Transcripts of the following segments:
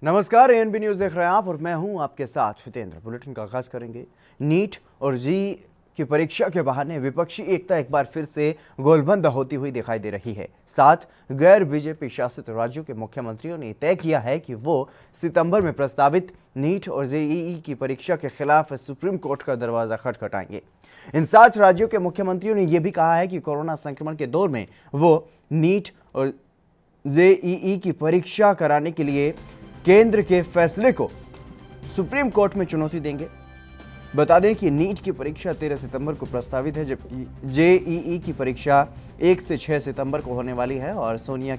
नमस्कार, ANB news देख रहे हैं आप और मैं हूं आपके साथ हितेंद्र। बुलेटिन का आगाज करेंगे। नीट और जी की परीक्षा के बहाने विपक्षी एकता एक बार फिर से गोलबंद होती हुई दिखाई दे रही है। साथ गैर बीजेपी शासित राज्यों के मुख्यमंत्रियों ने तय किया है कि वो सितंबर में प्रस्तावित नीट और जेईई की परीक्षा के खिलाफ सुप्रीम कोर्ट का दरवाजा खटखटाएंगे। इन 7 राज्यों के मुख्यमंत्रियों ने यह भी कहा है कि कोरोना संक्रमण के दौर में वो नीट और जेईई की परीक्षा कराने के लिए केंद्र के फैसले को सुप्रीम कोर्ट में चुनौती देंगे। बता दें कि नीट की परीक्षा 13 सितंबर को प्रस्तावित है, जबकि जेईई की परीक्षा 1 से 6 सितंबर को होने वाली है। और सोनिया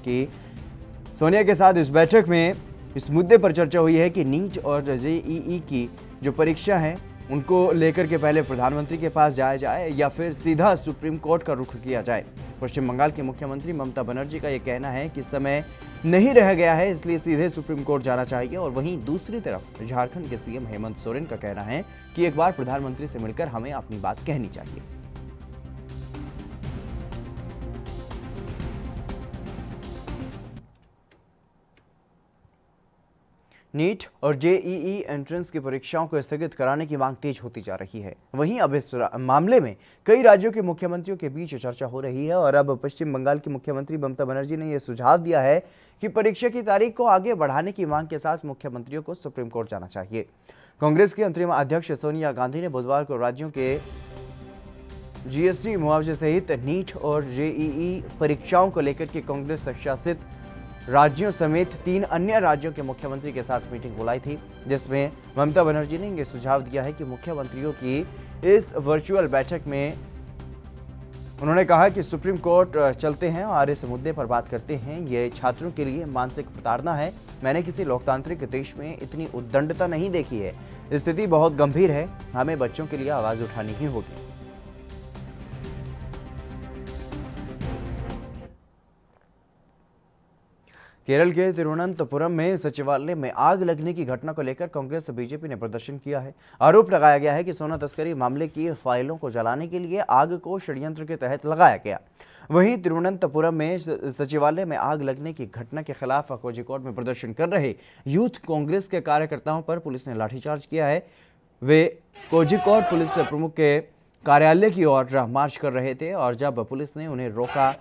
के साथ इस बैठक में इस मुद्दे पर चर्चा हुई है कि नीट और जेईई की जो परीक्षा है उनको लेकर के पहले प्रधानमंत्री के पास जाया जाए या फिर सीधा सुप्रीम कोर्ट का रुख किया जाए। पश्चिम बंगाल की मुख्यमंत्री ममता बनर्जी का यह कहना है कि समय नहीं रह गया है, इसलिए सीधे सुप्रीम कोर्ट जाना चाहिए। और वहीं दूसरी तरफ झारखंड के सीएम हेमंत सोरेन का कहना है कि एक बार प्रधानमंत्री से मिलकर हमें अपनी बात कहनी चाहिए। नीट और जेईई एंट्रेंस की परीक्षाओं को स्थगित कराने की मांग तेज होती जा रही है। वहीं अब इस मामले में कई राज्यों के मुख्यमंत्रियों के बीच चर्चा हो रही है और अब पश्चिम बंगाल की मुख्यमंत्री ममता बनर्जी ने यह सुझाव दिया है कि परीक्षा की तारीख को आगे बढ़ाने की मांग के साथ मुख्यमंत्रियों को सुप्रीम कोर्ट जाना चाहिए। कांग्रेस की अंतरिम अध्यक्ष सोनिया गांधी ने बुधवार को राज्यों के जीएसटी मुआवजे सहित नीट और जेईई परीक्षाओं को लेकर के कांग्रेस शासित राज्यों समेत 3 अन्य राज्यों के मुख्यमंत्री के साथ मीटिंग बुलाई थी, जिसमें ममता बनर्जी ने यह सुझाव दिया है कि मुख्यमंत्रियों की इस वर्चुअल बैठक में उन्होंने कहा कि सुप्रीम कोर्ट चलते हैं और इस मुद्दे पर बात करते हैं। ये छात्रों के लिए मानसिक प्रताड़ना है। मैंने किसी लोकतांत्रिक देश में इतनी उद्दंडता नहीं देखी है। स्थिति बहुत गंभीर है, हमें बच्चों के लिए आवाज उठानी ही होगी। केरल के तिरुवनंतपुरम में सचिवालय में आग लगने की घटना को लेकर कांग्रेस और बीजेपी ने प्रदर्शन किया है। आरोप लगाया गया है कि सोना तस्करी मामले की फाइलों को जलाने के लिए आग को षड्यंत्र के तहत लगाया गया। वहीं तिरुवनंतपुरम में सचिवालय में आग लगने की घटना के खिलाफ कोझिकोड में प्रदर्शन कर रहे यूथ कांग्रेस के कार्यकर्ताओं पर पुलिस ने लाठीचार्ज किया है। वे कोझिकोड पुलिस प्रमुख के कार्यालय की ओर मार्च कर रहे थे और जब पुलिस ने उन्हें रोका,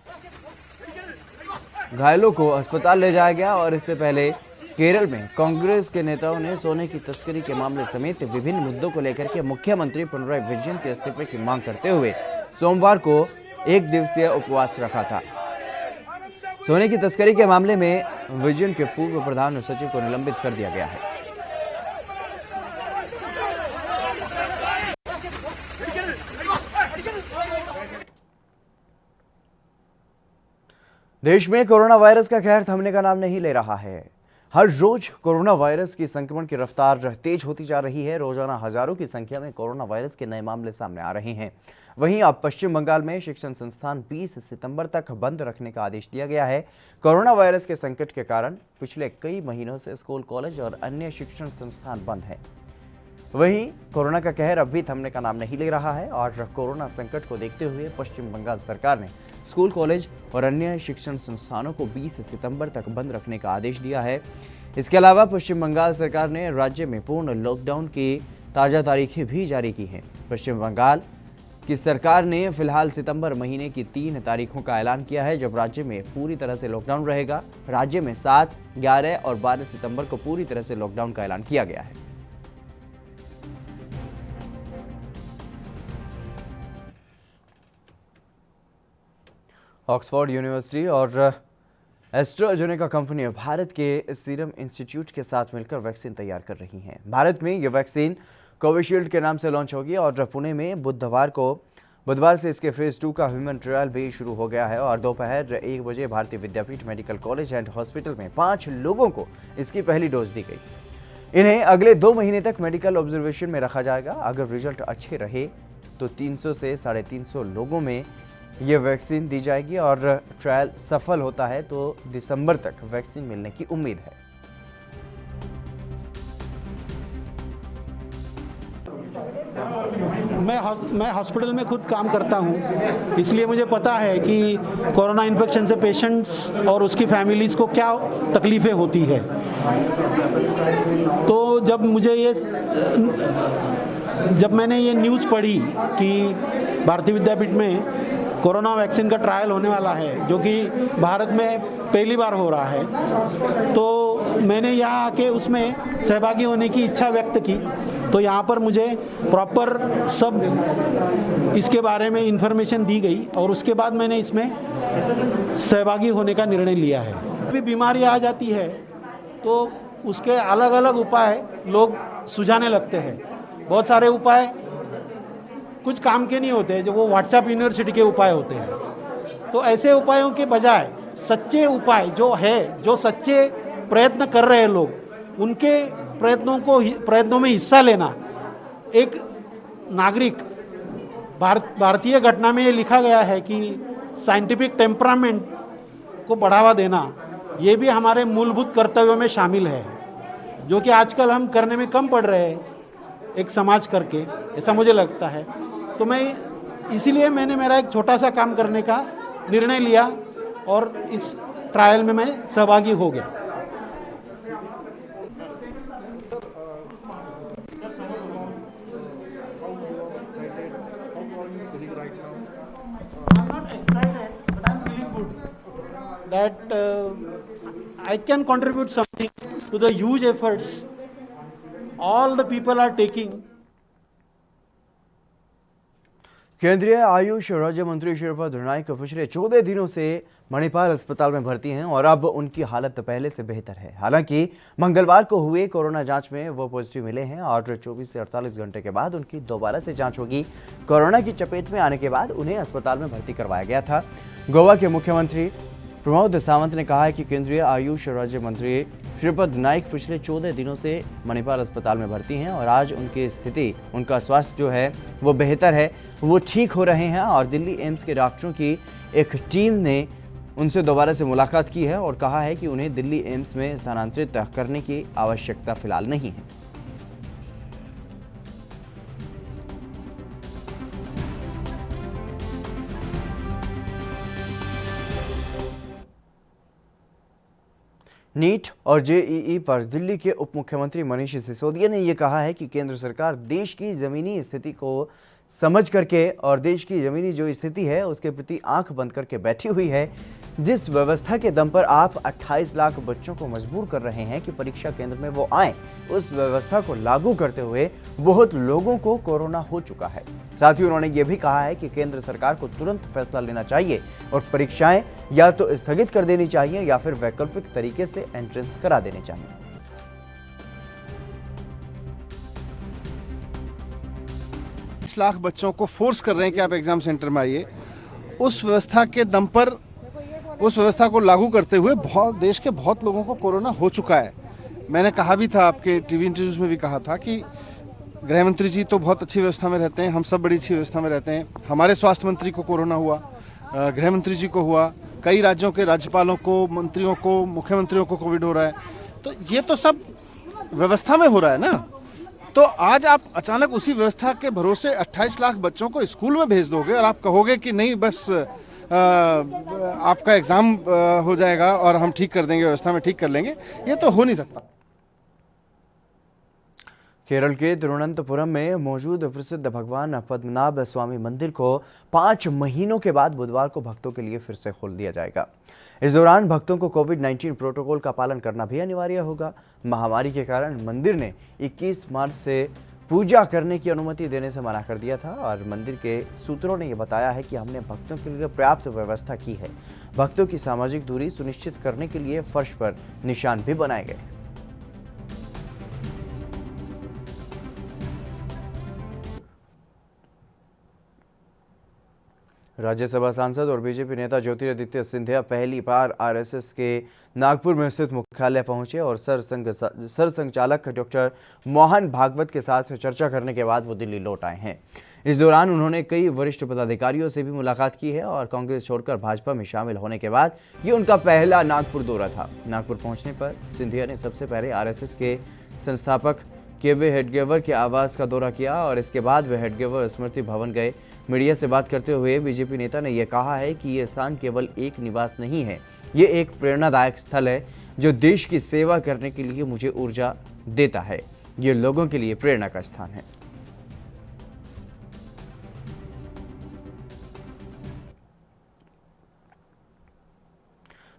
घायलों को अस्पताल ले जाया गया। और इससे पहले केरल में कांग्रेस के नेताओं ने सोने की तस्करी के मामले समेत विभिन्न मुद्दों को लेकर के मुख्यमंत्री पिनराई विजयन के इस्तीफे की मांग करते हुए सोमवार को 1 दिवसीय उपवास रखा था। सोने की तस्करी के मामले में विजयन के पूर्व प्रधान सचिव को निलंबित कर दिया गया है। देश में कोरोना वायरस का कहर थमने का नाम नहीं ले रहा है। हर रोज कोरोना वायरस की संक्रमण की रफ्तार तेज होती जा रही है। रोजाना हजारों की संख्या में कोरोना वायरस के नए मामले सामने आ रहे हैं। वहीं अब पश्चिम बंगाल में शिक्षण संस्थान 20 सितंबर तक बंद रखने का आदेश दिया गया है। कोरोना वायरस के संकट के कारण पिछले कई महीनों से स्कूल, कॉलेज और अन्य शिक्षण संस्थान बंद हैं। वहीं कोरोना का कहर अब भी थमने का नाम नहीं ले रहा है और कोरोना संकट को देखते हुए पश्चिम बंगाल सरकार ने स्कूल, कॉलेज और अन्य शिक्षण संस्थानों को 20 सितंबर तक बंद रखने का आदेश दिया है। इसके अलावा पश्चिम बंगाल सरकार ने राज्य में पूर्ण लॉकडाउन की ताज़ा तारीखें भी जारी की हैं। पश्चिम बंगाल की सरकार ने फिलहाल सितंबर महीने की 3 तारीखों का ऐलान किया है, जब राज्य में पूरी तरह से लॉकडाउन रहेगा। राज्य में 7, 11 और 12 सितंबर को पूरी तरह से लॉकडाउन का ऐलान किया गया है। ऑक्सफोर्ड यूनिवर्सिटी और एस्ट्राजेनेका कंपनी भारत के सीरम इंस्टीट्यूट के साथ मिलकर वैक्सीन तैयार कर रही हैं। भारत में यह वैक्सीन कोविशील्ड के नाम से लॉन्च होगी और पुणे में बुधवार से इसके फेज 2 का ह्यूमन ट्रायल भी शुरू हो गया है। और दोपहर 1 बजे भारतीय विद्यापीठ मेडिकल कॉलेज एंड हॉस्पिटल में 5 लोगों को इसकी पहली डोज दी गई। इन्हें अगले 2 महीने तक मेडिकल ऑब्जर्वेशन में रखा जाएगा। अगर रिजल्ट अच्छे रहे तो 300 से 350 लोगों में ये वैक्सीन दी जाएगी और ट्रायल सफल होता है तो दिसंबर तक वैक्सीन मिलने की उम्मीद है। मैं हॉस्पिटल में खुद काम करता हूँ, इसलिए मुझे पता है कि कोरोना इन्फेक्शन से पेशेंट्स और उसकी फैमिलीज़ को क्या तकलीफ़ें होती है। तो जब मैंने ये न्यूज़ पढ़ी कि भारतीय विद्यापीठ में कोरोना वैक्सीन का ट्रायल होने वाला है, जो कि भारत में पहली बार हो रहा है, तो मैंने यहाँ आके उसमें सहभागी होने की इच्छा व्यक्त की। तो यहाँ पर मुझे प्रॉपर सब इसके बारे में इन्फॉर्मेशन दी गई और उसके बाद मैंने इसमें सहभागी होने का निर्णय लिया है। अभी बीमारी आ जाती है तो उसके अलग अलग उपाय लोग सुझाने लगते हैं। बहुत सारे उपाय कुछ काम के नहीं होते, जो वो व्हाट्सएप यूनिवर्सिटी के उपाय होते हैं। तो ऐसे उपायों के बजाय सच्चे उपाय जो सच्चे प्रयत्न कर रहे हैं लोग, उनके प्रयत्नों में हिस्सा लेना। एक नागरिक, भारतीय घटना में ये लिखा गया है कि साइंटिफिक टेम्परामेंट को बढ़ावा देना, ये भी हमारे मूलभूत कर्तव्यों में शामिल है, जो कि आजकल हम करने में कम पड़ रहे हैं एक समाज करके, ऐसा मुझे लगता है। तो इसीलिए मैंने मेरा एक छोटा सा काम करने का निर्णय लिया और इस ट्रायल में मैं सहभागी हो गया। I'm not excited, but I'm feeling good that I can contribute something to the huge efforts all the people are taking. केंद्रीय आयुष राज्य मंत्री श्रीपद नाइक पिछले 14 दिनों से मणिपाल अस्पताल में भर्ती हैं और अब उनकी हालत पहले से बेहतर है। हालांकि मंगलवार को हुए कोरोना जांच में वो पॉजिटिव मिले हैं और 24 से 48 घंटे के बाद उनकी दोबारा से जांच होगी। कोरोना की चपेट में आने के बाद उन्हें अस्पताल में भर्ती करवाया गया था। गोवा के मुख्यमंत्री प्रमोद सावंत ने कहा है कि केंद्रीय आयुष राज्य मंत्री श्रीपद नाइक पिछले 14 दिनों से मणिपाल अस्पताल में भर्ती हैं और आज उनकी स्थिति, उनका स्वास्थ्य जो है वो बेहतर है, वो ठीक हो रहे हैं। और दिल्ली एम्स के डॉक्टरों की एक टीम ने उनसे दोबारा से मुलाकात की है और कहा है कि उन्हें दिल्ली एम्स में स्थानांतरित करने की आवश्यकता फिलहाल नहीं है। नीट और जेईई पर दिल्ली के उप मुख्यमंत्री मनीष सिसोदिया ने यह कहा है कि केंद्र सरकार देश की जमीनी स्थिति को समझ करके और देश की जमीनी जो स्थिति है उसके प्रति आंख बंद करके बैठी हुई है। जिस व्यवस्था के दम पर आप 28 लाख बच्चों को मजबूर कर रहे हैं कि परीक्षा केंद्र में वो आए, उस व्यवस्था को लागू करते हुए बहुत लोगों को कोरोना हो चुका है। साथ ही उन्होंने ये भी कहा है कि केंद्र सरकार को तुरंत फैसला लेना चाहिए और परीक्षाएं या तो स्थगित कर देनी चाहिए या फिर वैकल्पिक तरीके से एंट्रेंस करा देने चाहिए। 20 लाख बच्चों को फोर्स कर रहे हैं कि आप एग्जाम सेंटर में आइए। उस व्यवस्था के दम पर, उस व्यवस्था को लागू करते हुए देश के बहुत लोगों को कोरोना हो चुका है। मैंने कहा भी था, आपके टीवी इंटरव्यूज में भी कहा था कि गृह मंत्री जी तो बहुत अच्छी व्यवस्था में रहते हैं, हम सब बड़ी अच्छी व्यवस्था में रहते हैं। हमारे स्वास्थ्य मंत्री को कोरोना हुआ, गृह मंत्री जी को हुआ, कई राज्यों के राज्यपालों को, मंत्रियों को, मुख्यमंत्रियों को कोविड हो रहा है। तो ये तो सब व्यवस्था में हो रहा है ना। तो आज आप अचानक उसी व्यवस्था के भरोसे 28 लाख बच्चों को स्कूल में भेज दोगे और आप कहोगे कि नहीं बस आपका एग्जाम हो जाएगा और हम ठीक कर देंगे, व्यवस्था में ठीक कर लेंगे, ये तो हो नहीं सकता। केरल के तिरुवनंतपुरम में मौजूद प्रसिद्ध भगवान पद्मनाभ स्वामी मंदिर को 5 महीनों के बाद बुधवार को भक्तों के लिए फिर से खोल दिया जाएगा। इस दौरान भक्तों को कोविड-19 प्रोटोकॉल का पालन करना भी अनिवार्य होगा। महामारी के कारण मंदिर ने 21 मार्च से पूजा करने की अनुमति देने से मना कर दिया था और मंदिर के सूत्रों ने यह बताया है कि हमने भक्तों के लिए पर्याप्त व्यवस्था की है। भक्तों की सामाजिक दूरी सुनिश्चित करने के लिए फर्श पर निशान भी बनाए गए। राज्यसभा सांसद और बीजेपी नेता ज्योतिरादित्य सिंधिया पहली बार आरएसएस के नागपुर में स्थित मुख्यालय पहुंचे और सरसंघचालक डॉक्टर मोहन भागवत के साथ चर्चा करने के बाद वो दिल्ली लौट आए हैं। इस दौरान उन्होंने कई वरिष्ठ पदाधिकारियों से भी मुलाकात की है और कांग्रेस छोड़कर भाजपा में शामिल होने के बाद ये उनका पहला नागपुर दौरा था। नागपुर पहुंचने पर सिंधिया ने सबसे पहले आरएसएस के संस्थापक कि वे हेडगेवर के आवास का दौरा किया और इसके बाद वे हेडगेवर स्मृति भवन गए। मीडिया से बात करते हुए बीजेपी नेता ने यह कहा है कि ये स्थान केवल एक निवास नहीं है, ये एक प्रेरणादायक स्थल है जो देश की सेवा करने के लिए मुझे ऊर्जा देता है। ये लोगों के लिए प्रेरणा का स्थान है।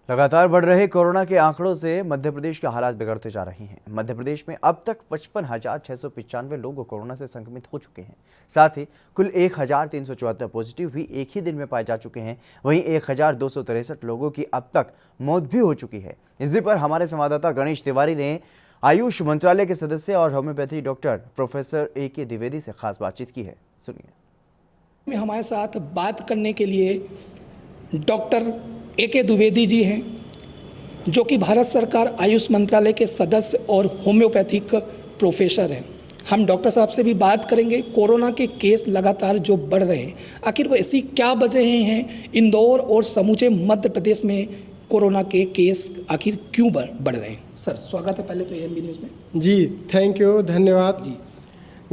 लगातार बढ़ रहे कोरोना के आंकड़ों से मध्य प्रदेश के हालात बिगड़ते जा रहे हैं। मध्य प्रदेश में अब तक 55,695 लोग कोरोना से संक्रमित हो चुके हैं। साथ ही कुल 1,374 पॉजिटिव भी एक ही दिन में पाए जा चुके हैं। वहीं 1,263 लोगों की अब तक मौत भी हो चुकी है। इसी पर हमारे संवाददाता गणेश तिवारी ने आयुष मंत्रालय के सदस्य और homeopathy doctor professor A.K. Dwivedi से खास बातचीत की है। सुनिए। हमारे साथ बात करने के लिए डॉक्टर A.K. द्विवेदी जी हैं, जो कि भारत सरकार आयुष मंत्रालय के सदस्य और होम्योपैथिक प्रोफेसर हैं। हम डॉक्टर साहब से भी बात करेंगे। कोरोना के केस लगातार जो बढ़ रहे हैं, आखिर वो ऐसी क्या वजहें हैं इंदौर और समूचे मध्य प्रदेश में कोरोना के केस आखिर क्यों बढ़ रहे हैं? सर, स्वागत है पहले तो AMB न्यूज़ में। जी, थैंक यू, धन्यवाद जी।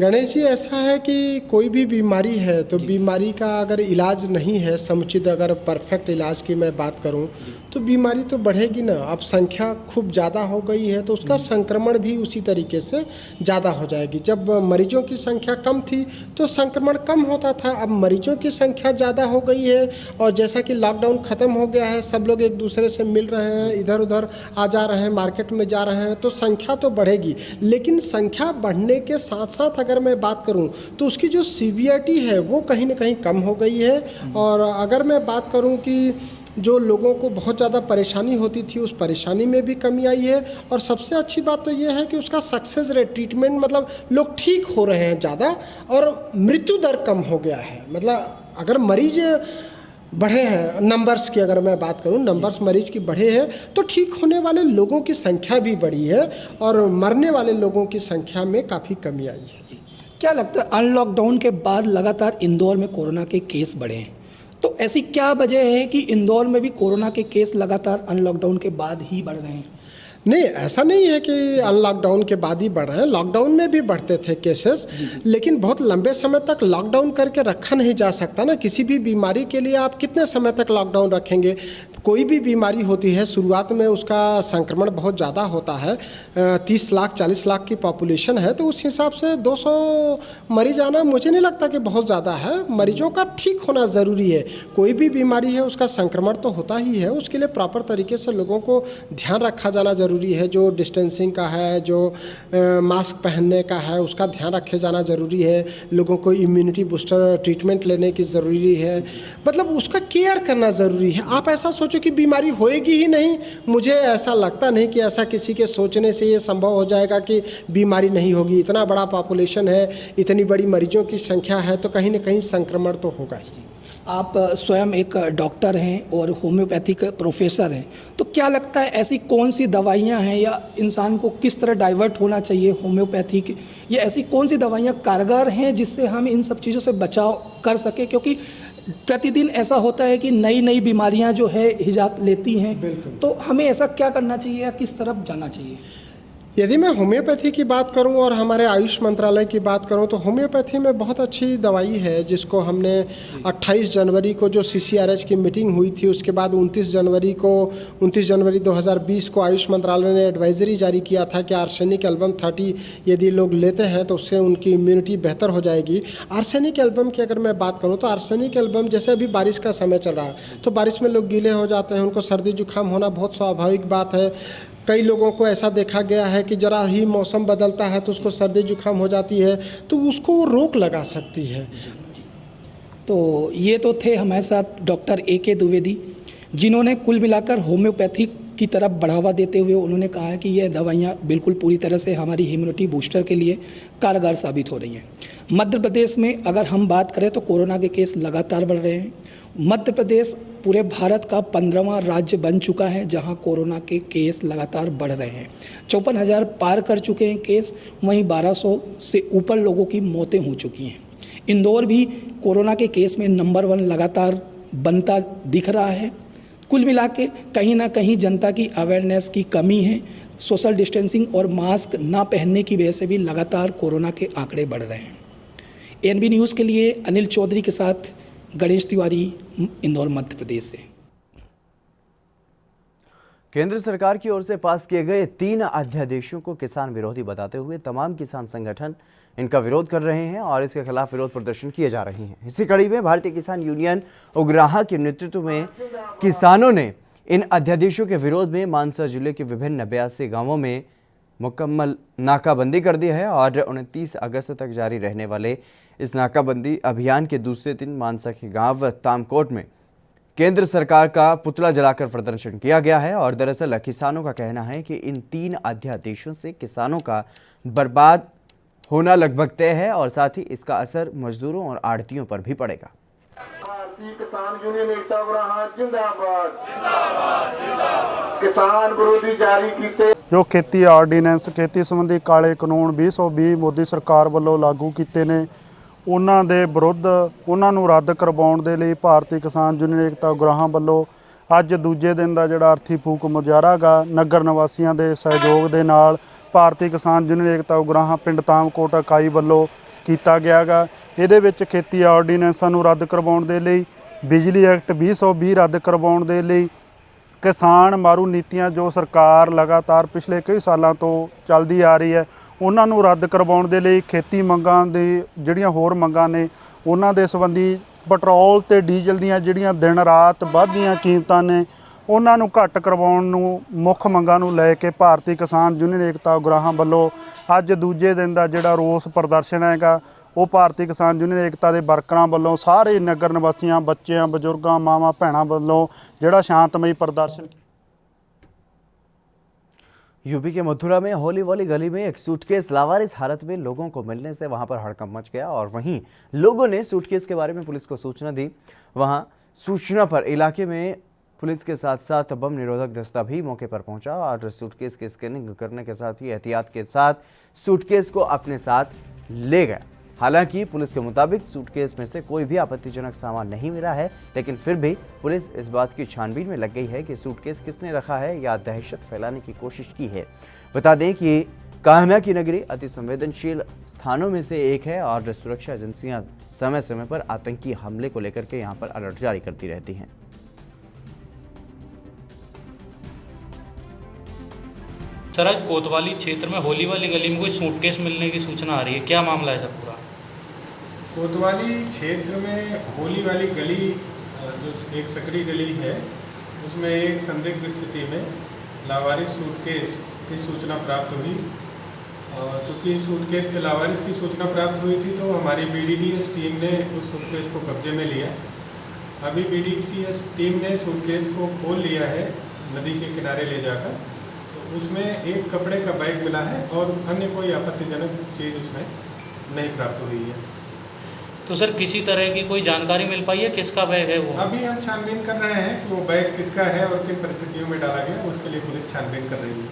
गणेश जी, ऐसा है कि कोई भी बीमारी है तो बीमारी का अगर इलाज नहीं है समुचित, अगर परफेक्ट इलाज की मैं बात करूं तो बीमारी तो बढ़ेगी ना। अब संख्या खूब ज़्यादा हो गई है तो उसका संक्रमण भी उसी तरीके से ज़्यादा हो जाएगी। जब मरीजों की संख्या कम थी तो संक्रमण कम होता था, अब मरीजों की संख्या ज़्यादा हो गई है और जैसा कि लॉकडाउन ख़त्म हो गया है, सब लोग एक दूसरे से मिल रहे हैं, इधर उधर आ जा रहे हैं, मार्केट में जा रहे हैं, तो संख्या तो बढ़ेगी। लेकिन संख्या बढ़ने के साथ साथ अगर मैं बात करूं तो उसकी जो सीवियरिटी है वो कहीं ना कहीं कम हो गई है। और अगर मैं बात करूं कि जो लोगों को बहुत ज़्यादा परेशानी होती थी उस परेशानी में भी कमी आई है। और सबसे अच्छी बात तो ये है कि उसका सक्सेस रेट, ट्रीटमेंट, मतलब लोग ठीक हो रहे हैं ज़्यादा और मृत्यु दर कम हो गया है। मतलब अगर मरीज बढ़े हैं, नंबर्स की अगर मैं बात करूं, नंबर्स मरीज की बढ़े हैं तो ठीक होने वाले लोगों की संख्या भी बढ़ी है और मरने वाले लोगों की संख्या में काफ़ी कमी आई है। क्या लगता है अनलॉकडाउन के बाद लगातार इंदौर में कोरोना के केस बढ़े हैं, तो ऐसी क्या वजह है कि इंदौर में भी कोरोना के केस लगातार अनलॉकडाउन के बाद ही बढ़ रहे हैं? नहीं, ऐसा नहीं है कि अनलॉकडाउन के बाद ही बढ़ रहे हैं, लॉकडाउन में भी बढ़ते थे केसेस, लेकिन बहुत लंबे समय तक लॉकडाउन करके रखा नहीं जा सकता ना। किसी भी बीमारी के लिए आप कितने समय तक लॉकडाउन रखेंगे? कोई भी बीमारी होती है शुरुआत में उसका संक्रमण बहुत ज़्यादा होता है। 30 लाख 40 लाख की पॉपुलेशन है तो उस हिसाब से 200 मरीज आना मुझे नहीं लगता कि बहुत ज़्यादा है। मरीजों का ठीक होना ज़रूरी है। कोई भी बीमारी है उसका संक्रमण तो होता ही है, उसके लिए प्रॉपर तरीके से लोगों को ध्यान रखा जाना ज़रूरी है। जो डिस्टेंसिंग का है, जो मास्क पहनने का है, उसका ध्यान रखे जाना ज़रूरी है। लोगों को इम्यूनिटी बूस्टर ट्रीटमेंट लेने की ज़रूरी है, मतलब उसका केयर करना ज़रूरी है। आप ऐसा सोचो कि बीमारी होएगी ही नहीं, मुझे ऐसा लगता नहीं कि ऐसा किसी के सोचने से ये संभव हो जाएगा कि बीमारी नहीं होगी। इतना बड़ा पॉपुलेशन है, इतनी बड़ी मरीजों की संख्या है तो कहीं ना कहीं संक्रमण तो होगा ही। आप स्वयं एक डॉक्टर हैं और होम्योपैथिक प्रोफेसर हैं, तो क्या लगता है ऐसी कौन सी दवाइयां हैं या इंसान को किस तरह डाइवर्ट होना चाहिए होम्योपैथिक, या ऐसी कौन सी दवाइयां कारगर हैं जिससे हम इन सब चीज़ों से बचाव कर सके? क्योंकि प्रतिदिन ऐसा होता है कि नई नई बीमारियां जो है इजाद लेती हैं, तो हमें ऐसा क्या करना चाहिए या किस तरफ जाना चाहिए? यदि मैं होम्योपैथी की बात करूं और हमारे आयुष मंत्रालय की बात करूं तो होम्योपैथी में बहुत अच्छी दवाई है जिसको हमने 28 जनवरी को जो CCRH की मीटिंग हुई थी उसके बाद 29 जनवरी 2020 को आयुष मंत्रालय ने एडवाइजरी जारी किया था कि आर्सेनिक एल्बम 30 यदि लोग लेते हैं तो उससे उनकी इम्यूनिटी बेहतर हो जाएगी। आर्सेनिक एल्बम की अगर मैं बात करूँ तो आर्सेनिक एल्बम, जैसे अभी बारिश का समय चल रहा है तो बारिश में लोग गीले हो जाते हैं, उनको सर्दी जुकाम होना बहुत स्वाभाविक बात है। कई लोगों को ऐसा देखा गया है कि ज़रा ही मौसम बदलता है तो उसको सर्दी जुकाम हो जाती है, तो उसको वो रोक लगा सकती है। तो ये तो थे हमारे साथ डॉक्टर A.K. द्विवेदी, जिन्होंने कुल मिलाकर होम्योपैथी की तरफ बढ़ावा देते हुए उन्होंने कहा है कि ये दवाइयाँ बिल्कुल पूरी तरह से हमारी इम्यूनिटी बूस्टर के लिए कारगर साबित हो रही हैं। मध्य प्रदेश में अगर हम बात करें तो कोरोना के केस लगातार बढ़ रहे हैं। मध्य प्रदेश पूरे भारत का 15वां राज्य बन चुका है जहां कोरोना के केस लगातार बढ़ रहे हैं। 54,000 पार कर चुके हैं केस, वहीं 1200 से ऊपर लोगों की मौतें हो चुकी हैं। इंदौर भी कोरोना के केस में नंबर 1 लगातार बनता दिख रहा है। कुल मिला के कहीं ना कहीं जनता की अवेयरनेस की कमी है। सोशल डिस्टेंसिंग और मास्क ना पहनने की वजह से भी लगातार कोरोना के आंकड़े बढ़ रहे हैं। एएनबी न्यूज़ के लिए अनिल चौधरी के साथ गणेश तिवारी, इंदौर, मध्य प्रदेश से। केंद्र सरकार की ओर से पास किए गए 3 अध्यादेशों को किसान विरोधी बताते हुए तमाम किसान संगठन इनका विरोध कर रहे हैं और इसके खिलाफ विरोध प्रदर्शन किए जा रहे हैं। इसी कड़ी में भारतीय किसान यूनियन उग्राहा के नेतृत्व में किसानों ने इन अध्यादेशों के विरोध में मानसा जिले के विभिन्न 82 गांवों में मुकम्मल नाकाबंदी कर दी है और 29 अगस्त तक जारी रहने वाले इस नाकाबंदी अभियान के दूसरे दिन मानसा के गांव तामकोट में केंद्र सरकार का पुतला जलाकर प्रदर्शन किया गया है। और दरअसल किसानों का कहना है कि इन 3 अध्यादेशों से किसानों का बर्बाद होना लगभग तय है और साथ ही इसका असर मजदूरों और आड़तियों पर भी पड़ेगा। भारतीय किसान यूनियन एकता उग्राहा जिंदाबाद, किसान विरोधी जारी कीते ਜੋ ਖੇਤੀ ਆਰਡੀਨੈਂਸ ਖੇਤੀ ਸੰਬੰਧੀ ਕਾਲੇ ਕਾਨੂੰਨ 2020 ਮੋਦੀ ਸਰਕਾਰ ਵੱਲੋਂ ਲਾਗੂ ਕੀਤੇ ਨੇ ਉਹਨਾਂ ਦੇ ਵਿਰੁੱਧ ਉਹਨਾਂ ਨੂੰ ਰੱਦ ਕਰਵਾਉਣ ਦੇ ਲਈ ਭਾਰਤੀ ਕਿਸਾਨ ਯੂਨੀਅਨ ਏਕਤਾ ਉਗਰਾਹਾਂ ਵੱਲੋਂ ਅੱਜ ਦੂਜੇ ਦਿਨ ਦਾ ਜਿਹੜਾ ਅਰਥੀ ਫੂਕ ਮੁਜ਼ਾਹਰਾ ਗਾ ਨਗਰ ਨਿਵਾਸੀਆਂ ਦੇ ਸਹਿਯੋਗ ਦੇ ਨਾਲ ਭਾਰਤੀ ਕਿਸਾਨ ਯੂਨੀਅਨ ਏਕਤਾ ਉਗਰਾਹਾਂ ਪਿੰਡ ਤਾਮਕੋਟ ਇਕਾਈ ਵੱਲੋਂ ਕੀਤਾ ਗਿਆ ਗਾ। ਇਹਦੇ ਵਿੱਚ ਖੇਤੀ ਆਰਡੀਨੈਂਸਾਂ ਨੂੰ ਰੱਦ ਕਰਵਾਉਣ ਦੇ ਲਈ, ਬਿਜਲੀ ਐਕਟ 2020 ਰੱਦ ਕਰਵਾਉਣ ਦੇ ਲਈ, ਕਿਸਾਨ ਮਾਰੂ ਨੀਤੀਆਂ ਜੋ ਸਰਕਾਰ ਲਗਾਤਾਰ ਪਿਛਲੇ ਕਈ ਸਾਲਾਂ ਤੋਂ ਚੱਲਦੀ ਆ ਰਹੀ ਹੈ ਉਹਨਾਂ ਨੂੰ ਰੱਦ ਕਰਵਾਉਣ ਦੇ ਲਈ, ਖੇਤੀ ਮੰਗਾਂ ਦੀ ਜਿਹੜੀਆਂ ਹੋਰ ਮੰਗਾਂ ਨੇ ਉਹਨਾਂ ਦੇ ਸੰਬੰਧੀ, ਪੈਟਰੋਲ ਤੇ ਡੀਜ਼ਲ ਦੀਆਂ ਜਿਹੜੀਆਂ ਦਿਨ ਰਾਤ ਵੱਧਦੀਆਂ ਕੀਮਤਾਂ ਨੇ ਉਹਨਾਂ ਨੂੰ ਘੱਟ ਕਰਵਾਉਣ ਨੂੰ ਮੁੱਖ ਮੰਗਾਂ ਨੂੰ ਲੈ ਕੇ ਭਾਰਤੀ ਕਿਸਾਨ ਯੂਨੀਅਨ ਏਕਤਾ ਉਗਰਾਹਾਂ ਵੱਲੋਂ ਅੱਜ ਦੂਜੇ ਦਿਨ ਦਾ ਜਿਹੜਾ ਰੋਸ ਪ੍ਰਦਰਸ਼ਨ ਹੈਗਾ ਉਹ ਭਾਰਤੀ ਕਿਸਾਨ ਯੂਨੀਅਨ ਏਕਤਾ ਦੇ ਵਰਕਰਾਂ ਵੱਲੋਂ ਸਾਰੇ ਨਗਰ ਨਿਵਾਸੀਆਂ, ਬੱਚਿਆਂ, ਬਜ਼ੁਰਗਾਂ, ਮਾਵਾਂ, ਭੈਣਾਂ ਵੱਲੋਂ ਜਿਹੜਾ शांतमयी प्रदर्शन। यूपी के मथुरा में होली वाली गली में एक सूटकेस लावारिस हालत में लोगों को मिलने से वहां पर हड़कंप मच गया और वहीं लोगों ने सूटकेस के बारे में पुलिस को सूचना दी। वहां सूचना पर इलाके में पुलिस के साथ साथ बम निरोधक दस्ता भी मौके पर पहुंचा और सूटकेस की स्कैनिंग करने के साथ ही एहतियात के साथ सूटकेस को अपने साथ ले गया। हालांकि पुलिस के मुताबिक सूटकेस में से कोई भी आपत्तिजनक सामान नहीं मिला है, लेकिन फिर भी पुलिस इस बात की छानबीन में लग गई है कि सूटकेस किसने रखा है या दहशत फैलाने की कोशिश की है। बता दें कि कान्हा की नगरी अति संवेदनशील स्थानों में से एक है और सुरक्षा एजेंसियां समय समय पर आतंकी हमले को लेकर के यहां पर अलर्ट जारी करती रहती हैं। सर, आज कोतवाली क्षेत्र में होली वाली गली में कोई सूटकेस मिलने की सूचना आ रही है, क्या मामला है सर पूरा? कोतवाली क्षेत्र में होली वाली गली जो एक सकरी गली है उसमें एक संदिग्ध स्थिति में लावारिस सूटकेस की सूचना प्राप्त हुई। चूँकि सूटकेस के लावारिस की सूचना प्राप्त हुई थी तो हमारी BDDS टीम ने उस सूटकेस को कब्जे में लिया। अभी BDDS टीम ने सूटकेस को खोल लिया है नदी के किनारे ले जाकर। तो उसमें एक कपड़े का बैग मिला है और अन्य कोई आपत्तिजनक चीज़ उसमें नहीं प्राप्त हुई है। तो सर किसी तरह की कोई जानकारी मिल पाई है किसका बैग है वो? अभी हम छानबीन कर रहे हैं कि वो बैग किसका है और किन परिस्थितियों में डाला गया, उसके लिए पुलिस छानबीन कर रही है।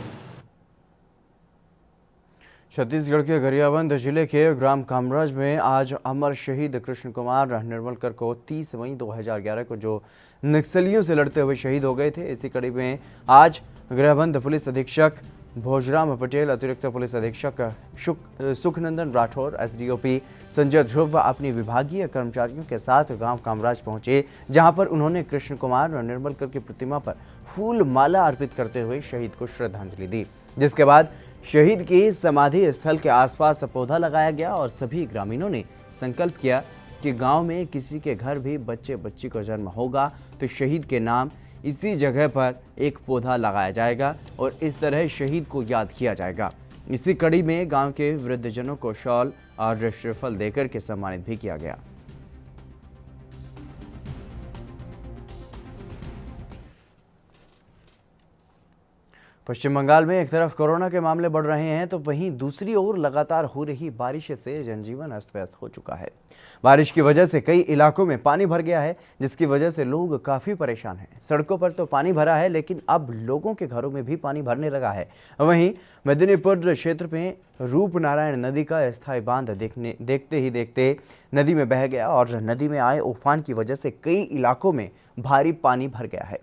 छत्तीसगढ़ के गरियाबंद जिले के ग्राम कामराज में आज अमर शहीद कृष्ण कुमार निर्मलकर को 30 मई 2011 को जो नक्सलियों से लड़ते हुए शहीद हो गए थे, इसी कड़ी में आज गरियाबंद पुलिस अधीक्षक भोजराम पटेल, अतिरिक्त पुलिस अधीक्षक सुखनंदन राठौर, SDOP संजय ध्रुव अपनी विभागीय कर्मचारियों के साथ गांव कामराज पहुंचे, जहां पर उन्होंने कृष्ण कुमार निर्मलकर की प्रतिमा पर फूल माला अर्पित करते हुए शहीद को श्रद्धांजलि दी। जिसके बाद शहीद की समाधि स्थल के आसपास पौधा लगाया गया और सभी ग्रामीणों ने संकल्प किया कि गांव में किसी के घर भी बच्चे बच्ची का जन्म होगा तो शहीद के नाम इसी जगह पर एक पौधा लगाया जाएगा और इस तरह शहीद को याद किया जाएगा। इसी कड़ी में गांव के वृद्धजनों को शॉल और श्रीफल देकर के सम्मानित भी किया गया। पश्चिम बंगाल में एक तरफ कोरोना के मामले बढ़ रहे हैं तो वहीं दूसरी ओर लगातार हो रही बारिश से जनजीवन अस्त व्यस्त हो चुका है। बारिश की वजह से कई इलाकों में पानी भर गया है, जिसकी वजह से लोग काफ़ी परेशान हैं। सड़कों पर तो पानी भरा है, लेकिन अब लोगों के घरों में भी पानी भरने लगा है। वहीं मेदिनीपुर क्षेत्र में रूपनारायण नदी का अस्थायी बांध देखते ही देखते नदी में बह गया और नदी में आए उफान की वजह से कई इलाकों में भारी पानी भर गया है।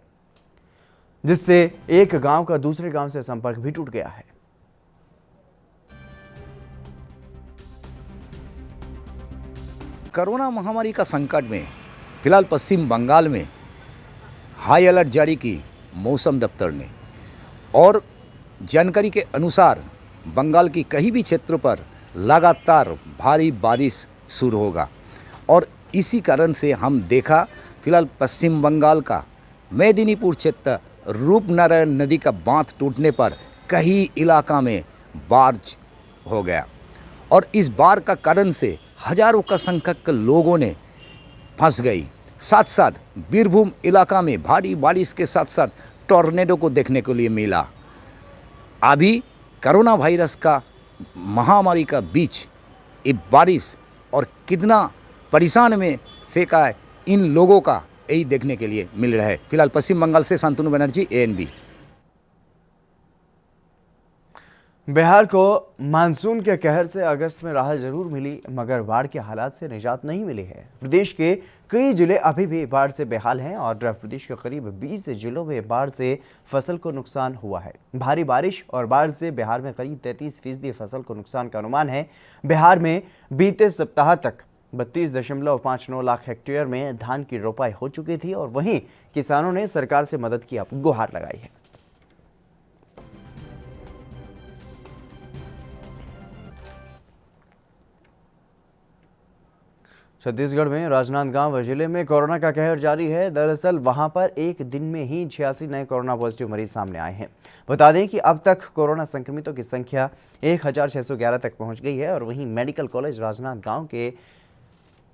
जिससे एक गांव का दूसरे गांव से संपर्क भी टूट गया है। कोरोना महामारी का संकट में फिलहाल पश्चिम बंगाल में हाई अलर्ट जारी की मौसम दफ्तर ने, और जानकारी के अनुसार बंगाल की कई भी क्षेत्रों पर लगातार भारी बारिश शुरू होगा। और इसी कारण से हम देखा फिलहाल पश्चिम बंगाल का मेदिनीपुर क्षेत्र रूपनारायण नदी का बांध टूटने पर कई इलाका में बाढ़ हो गया, और इस बाढ़ का कारण से हजारों का संख्या के लोगों ने फंस गई। साथ साथ बीरभूम इलाका में भारी बारिश के साथ साथ टॉर्नेडो को देखने के लिए मिला। अभी कोरोना वायरस का महामारी का बीच ये बारिश और कितना परेशान में फेंका है इन लोगों का, यही देखने के लिए मिल रहा है। फिलहाल पश्चिम बंगाल से शांतनु बनर्जी, ANB। बिहार को मानसून के कहर से अगस्त में राहत जरूर मिली, मगर बाढ़ के हालात से निजात नहीं मिली है। प्रदेश के कई जिले अभी भी बाढ़ से बेहाल हैं और प्रदेश के करीब 20 जिलों में बाढ़ से फसल को नुकसान हुआ है। भारी बारिश और बाढ़ से बिहार में करीब 33% फसल को नुकसान का अनुमान है। बिहार में बीते सप्ताह तक 32.59 लाख हेक्टेयर में धान की रोपाई हो चुकी थी और वहीं किसानों ने सरकार से मदद की गुहार लगाई है। छत्तीसगढ़ में राजनांदगांव जिले में कोरोना का कहर जारी है। दरअसल वहां पर एक दिन में ही 86 नए कोरोना पॉजिटिव मरीज सामने आए हैं। बता दें कि अब तक कोरोना संक्रमितों की संख्या 1611 तक पहुंच गई है और वहीं मेडिकल कॉलेज राजनांदगांव के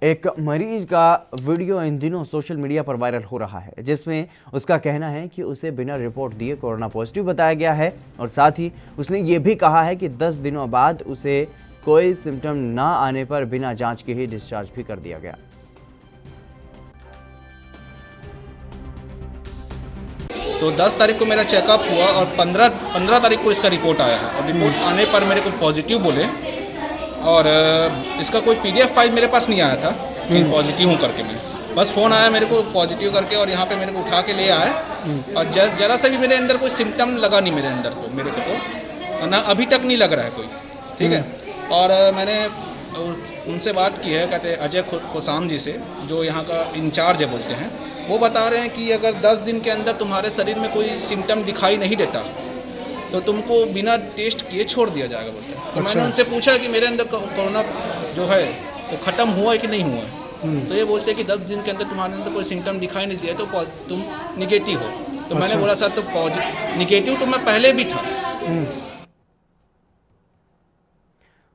एक मरीज का वीडियो इन दिनों सोशल मीडिया पर वायरल हो रहा है, जिसमें उसका कहना है कि उसे बिना रिपोर्ट दिए कोरोना पॉजिटिव बताया गया है और साथ ही उसने ये भी कहा है कि 10 दिनों बाद उसे कोई सिम्टम ना आने पर बिना जांच के ही डिस्चार्ज भी कर दिया गया। तो 10 तारीख को मेरा चेकअप हुआ और 15 तारीख को इसका रिपोर्ट आया है और रिपोर्ट आने पर मेरे को पॉजिटिव बोले, और इसका कोई PDF फाइल मेरे पास नहीं आया था कि पॉजिटिव हूँ करके। मैं बस फ़ोन आया मेरे को पॉजिटिव करके और यहाँ पे मेरे को उठा के ले आए और जरा सा भी मेरे अंदर कोई सिम्टम लगा नहीं मेरे अंदर, तो मेरे को तो ना अभी तक नहीं लग रहा है कोई, ठीक है। और मैंने उनसे बात की है, कहते अजय कोसाम जी से, जो यहाँ का इंचार्ज है बोलते हैं, वो बता रहे हैं कि अगर 10 दिन के अंदर तुम्हारे शरीर में कोई सिम्टम दिखाई नहीं देता तो तुमको बिना टेस्ट किए छोड़ दिया जाएगा बोलते हैं। तो मैंने उनसे पूछा कि मेरे अंदर कोरोना जो है वो ख़त्म हुआ है कि नहीं हुआ है, तो ये बोलते हैं कि 10 दिन के अंदर तुम्हारे अंदर कोई सिम्टम दिखाई नहीं दिया तो तुम निगेटिव हो। तो मैंने बोला सर तो निगेटिव तो मैं पहले भी था।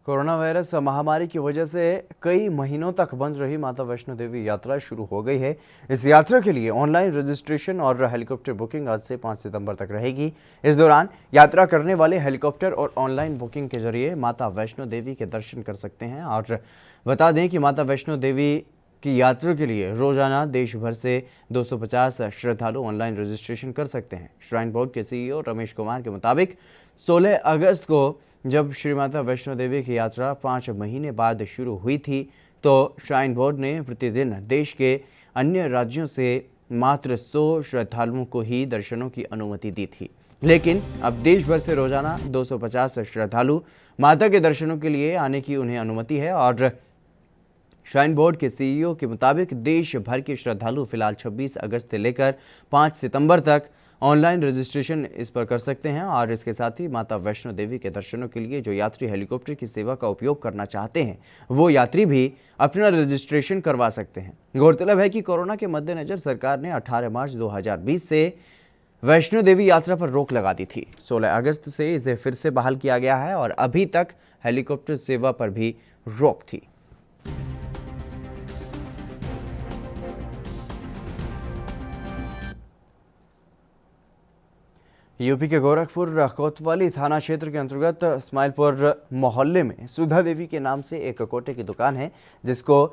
कोरोना वायरस महामारी की वजह से कई महीनों तक बंद रही माता वैष्णो देवी यात्रा शुरू हो गई है। इस यात्रा के लिए ऑनलाइन रजिस्ट्रेशन और हेलीकॉप्टर बुकिंग आज से 5 सितंबर तक रहेगी। इस दौरान यात्रा करने वाले हेलीकॉप्टर और ऑनलाइन बुकिंग के जरिए माता वैष्णो देवी के दर्शन कर सकते हैं। और बता दें कि माता वैष्णो देवी की यात्रा के लिए रोजाना देश भर से 250 श्रद्धालु ऑनलाइन रजिस्ट्रेशन कर सकते हैं। श्राइन बोर्ड के CEO रमेश कुमार के मुताबिक 16 अगस्त को जब श्री माता वैष्णो देवी की यात्रा 5 महीने बाद शुरू हुई थी, तो श्राइन बोर्ड ने प्रतिदिन देश के अन्य राज्यों से मात्र 100 श्रद्धालुओं को ही दर्शनों की अनुमति दी थी, लेकिन अब देश भर से रोजाना 250 श्रद्धालु माता के दर्शनों के लिए आने की उन्हें अनुमति है। और श्राइन बोर्ड के CEO के मुताबिक देश भर के श्रद्धालु फिलहाल 26 अगस्त से लेकर 5 सितंबर तक ऑनलाइन रजिस्ट्रेशन इस पर कर सकते हैं। और इसके साथ ही माता वैष्णो देवी के दर्शनों के लिए जो यात्री हेलीकॉप्टर की सेवा का उपयोग करना चाहते हैं, वो यात्री भी अपना रजिस्ट्रेशन करवा सकते हैं। गौरतलब है कि कोरोना के मद्देनजर सरकार ने 18 मार्च 2020 से वैष्णो देवी यात्रा पर रोक लगा दी थी। 16 अगस्त से इसे फिर से बहाल किया गया है और अभी तक हेलीकॉप्टर सेवा पर भी रोक थी। यूपी के गोरखपुर कोतवाली थाना क्षेत्र के अंतर्गत इस्माइलपुर मोहल्ले में सुधा देवी के नाम से एक कोटे की दुकान है, जिसको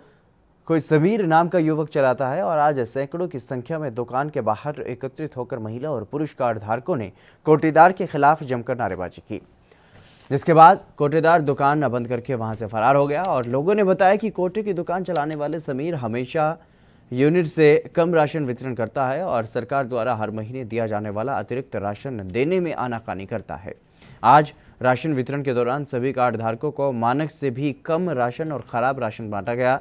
कोई समीर नाम का युवक चलाता है। और आज सैकड़ों की संख्या में दुकान के बाहर एकत्रित होकर महिला और पुरुष कार्ड धारकों ने कोटेदार के खिलाफ जमकर नारेबाजी की, जिसके बाद कोटेदार दुकान बंद करके वहां से फरार हो गया। और लोगों ने बताया कि कोटे की दुकान चलाने वाले समीर हमेशा यूनिट से कम राशन वितरण करता है और सरकार द्वारा हर महीने दिया जाने वाला अतिरिक्त राशन देने में आनाकानी करता है। आज राशन वितरण के दौरान सभी कार्ड धारकों को मानक से भी कम राशन और खराब राशन बांटा गया,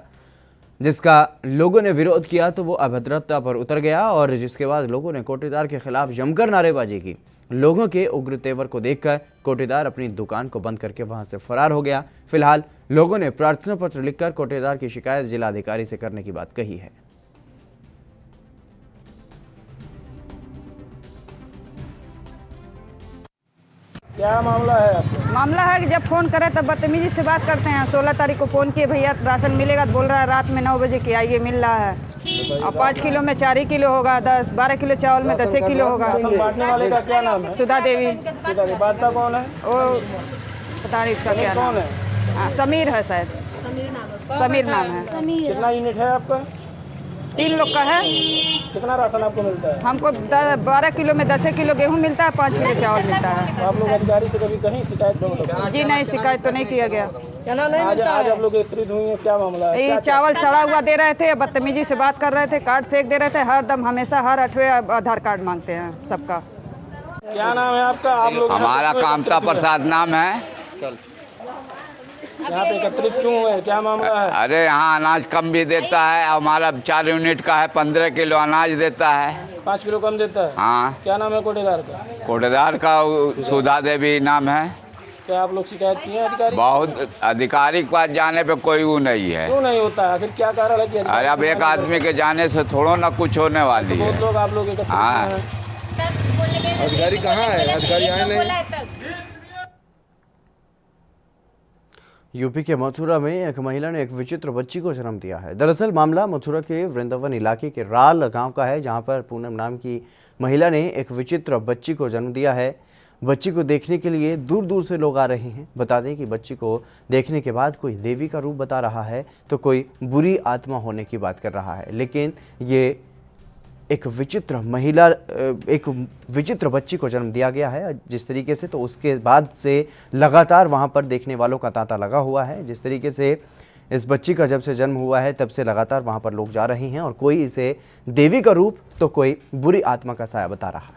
जिसका लोगों ने विरोध किया तो वो अभद्रता पर उतर गया और जिसके बाद लोगों ने कोटेदार के खिलाफ जमकर नारेबाजी की। लोगों के उग्र तेवर को देखकर कोटेदार अपनी दुकान को बंद करके वहां से फरार हो गया। फिलहाल लोगों ने प्रार्थना पत्र लिखकर कोटेदार की शिकायत जिलाधिकारी से करने की बात कही है। क्या मामला है आपका? मामला है कि जब फ़ोन करे तब बदतमीजी से बात करते हैं। 16 तारीख को फ़ोन किए, भैया राशन मिलेगा, तो बोल रहा है रात में 9 बजे कि आइए मिल रहा है। और 5 किलो में 4 ही किलो होगा, 12 किलो चावल में 10 किलो होगा। बांटने वाले का क्या नाम है? सुधा देवी। बांटता कौन है? वो पता नहीं इसका क्या नाम है। समीर है शायद, समीर नाम है। कितना यूनिट है आपका? 3 लोग का है। कितना राशन आपको मिलता है? हमको 12 किलो में 10 किलो गेहूँ मिलता है, 5 किलो चावल मिलता है। तो आप लोग अधिकारी से कभी कहीं शिकायत नहीं? जी नहीं, शिकायत तो नहीं किया गया। आज आप लोग एकत्रित हुई हैं, क्या मामला है? ये चावल सड़ा हुआ दे रहे थे, बदतमीजी से बात कर रहे थे, कार्ड फेंक दे रहे थे। हर दम हमेशा हर 8वें आधार कार्ड मांगते हैं सबका। क्या नाम है आपका? आप लोग हमारा कामता प्रसाद नाम है। यहाँ पे एकत्रित क्यों हुए, क्या मामला है? अरे यहाँ अनाज कम भी देता है, हमारा 4 यूनिट का है, 15 किलो अनाज देता है। 5 किलो कम देता है? हाँ। क्या नाम है कोटेदार का? कोटेदार का सुधा देवी नाम है। क्या आप लोग शिकायत किए हैं अधिकारी? बहुत अधिकारी के पास जाने पे कोई वो नहीं है। क्यों नहीं होता है? आखिर क्या कारण है कि अरे अब एक आदमी के जाने से थोड़ा ना कुछ होने वाली है। बहुत लोग आप लोग एकत्रित हाँ। हुए हैं। अधिकारी कहाँ है? अधिकारी आए नहीं। यूपी के मथुरा में एक महिला ने एक विचित्र बच्ची को जन्म दिया है। दरअसल मामला मथुरा के वृंदावन इलाके के राल गांव का है, जहां पर पूनम नाम की महिला ने एक विचित्र बच्ची को जन्म दिया है। बच्ची को देखने के लिए दूर दूर से लोग आ रहे हैं। बता दें कि बच्ची को देखने के बाद कोई देवी का रूप बता रहा है तो कोई बुरी आत्मा होने की बात कर रहा है, लेकिन ये एक विचित्र बच्ची को जन्म दिया गया है जिस तरीके से, तो उसके बाद से लगातार वहां पर देखने वालों का तांता लगा हुआ है। जिस तरीके से इस बच्ची का जब से जन्म हुआ है तब से लगातार वहां पर लोग जा रहे हैं और कोई इसे देवी का रूप तो कोई बुरी आत्मा का साया बता रहा है।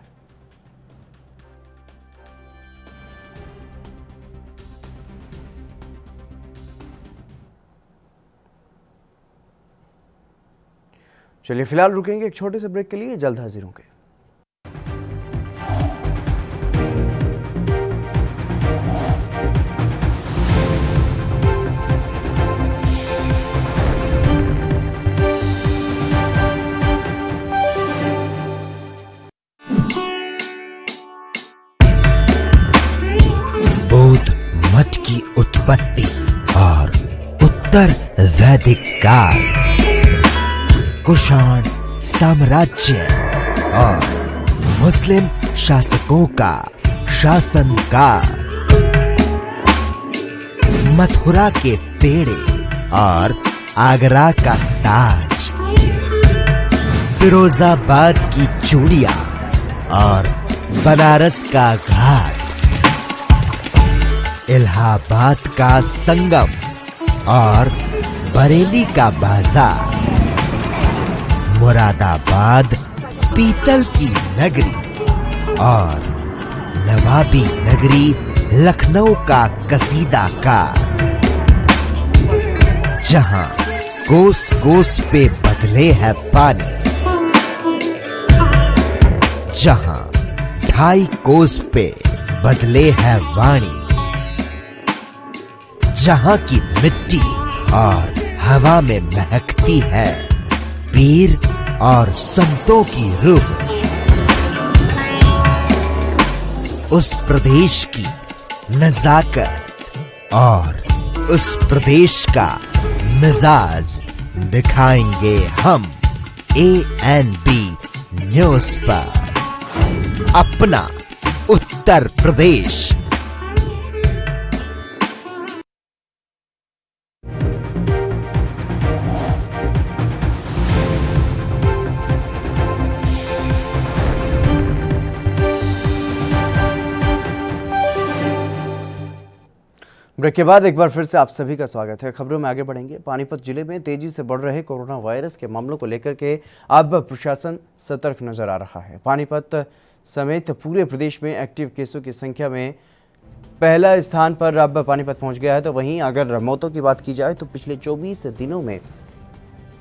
चलिए फिलहाल रुकेंगे एक छोटे से ब्रेक के लिए, जल्द हाजिर होंगे। बौद्ध मठ की उत्पत्ति और उत्तर वैदिक काल, कुषाण साम्राज्य और मुस्लिम शासकों का शासनकाल, मथुरा के पेड़े और आगरा का ताज, फिरोजाबाद की चूड़ियां और बनारस का घाट, इलाहाबाद का संगम और बरेली का बाजार, मुरादाबाद पीतल की नगरी और नवाबी नगरी लखनऊ का कसीदाकार, जहां कोस कोस पे बदले है पानी, जहां 2.5 कोस पे बदले है वाणी, जहां की मिट्टी और हवा में महकती है पीर और संतों की रूह, उस प्रदेश की नजाकत और उस प्रदेश का मिजाज दिखाएंगे हम ANB न्यूज़ पर। अपना उत्तर प्रदेश। ब्रेक के बाद एक बार फिर से आप सभी का स्वागत है। खबरों में आगे बढ़ेंगे। पानीपत जिले में तेजी से बढ़ रहे कोरोना वायरस के मामलों को लेकर के अब प्रशासन सतर्क नजर आ रहा है। पानीपत समेत पूरे प्रदेश में एक्टिव केसों की संख्या में पहला स्थान पर अब पानीपत पहुंच गया है। तो वहीं अगर मौतों की बात की जाए तो पिछले 24 दिनों में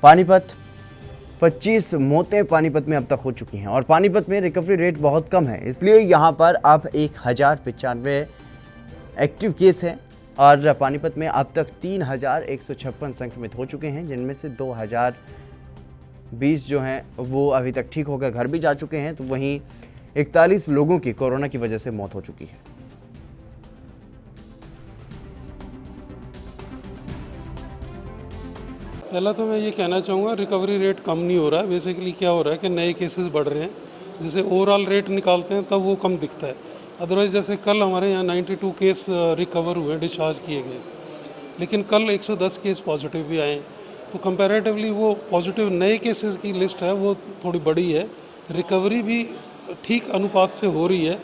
पानीपत 25 मौतें पानीपत में अब तक हो चुकी हैं और पानीपत में रिकवरी रेट बहुत कम है, इसलिए यहाँ पर अब 1095 एक्टिव केस हैं और पानीपत में अब तक 3156 संक्रमित हो चुके हैं, जिनमें से 2020 जो हैं वो अभी तक ठीक होकर घर भी जा चुके हैं। तो वहीं 41 लोगों की कोरोना की वजह से मौत हो चुकी है। पहला तो मैं ये कहना चाहूँगा, रिकवरी रेट कम नहीं हो रहा है। बेसिकली क्या हो रहा है कि नए केसेस बढ़ रहे हैं, जैसे ओवरऑल रेट निकालते हैं तब वो कम दिखता है। अदरवाइज़ जैसे कल हमारे यहाँ 92 केस रिकवर हुए, डिस्चार्ज किए गए, लेकिन कल 110 केस पॉजिटिव भी आए। तो कंपैरेटिवली वो पॉजिटिव नए केसेस की लिस्ट है वो थोड़ी बड़ी है, रिकवरी भी ठीक अनुपात से हो रही है।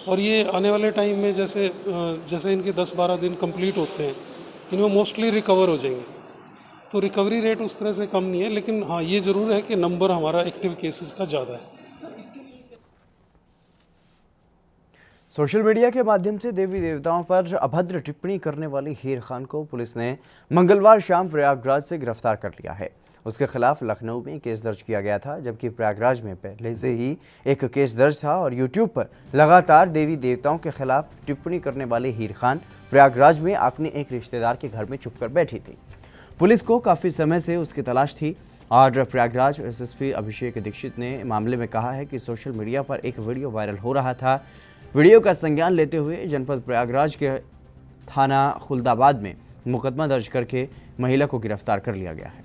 और ये आने वाले टाइम में जैसे इनके 10-12 दिन कंप्लीट होते हैं, इनमें मोस्टली रिकवर हो जाएंगे। तो रिकवरी रेट उस तरह से कम नहीं है, लेकिन हाँ ये ज़रूर है कि नंबर हमारा एक्टिव केसेस का ज़्यादा है। सोशल मीडिया के माध्यम से देवी देवताओं पर अभद्र टिप्पणी करने वाली हीर खान को पुलिस ने मंगलवार शाम प्रयागराज से गिरफ्तार कर लिया है। उसके खिलाफ लखनऊ में केस दर्ज किया गया था, जबकि प्रयागराज में पहले से ही एक केस दर्ज था और यूट्यूब पर लगातार देवी देवताओं के खिलाफ टिप्पणी करने वाली हीर खान प्रयागराज में अपने एक रिश्तेदार के घर में छुपकर बैठी थी। पुलिस को काफ़ी समय से उसकी तलाश थी और प्रयागराज एसएसपी अभिषेक दीक्षित ने मामले में कहा है कि सोशल मीडिया पर एक वीडियो वायरल हो रहा था। वीडियो का संज्ञान लेते हुए जनपद प्रयागराज के थाना खुलदाबाद में मुकदमा दर्ज करके महिला को गिरफ्तार कर लिया गया है।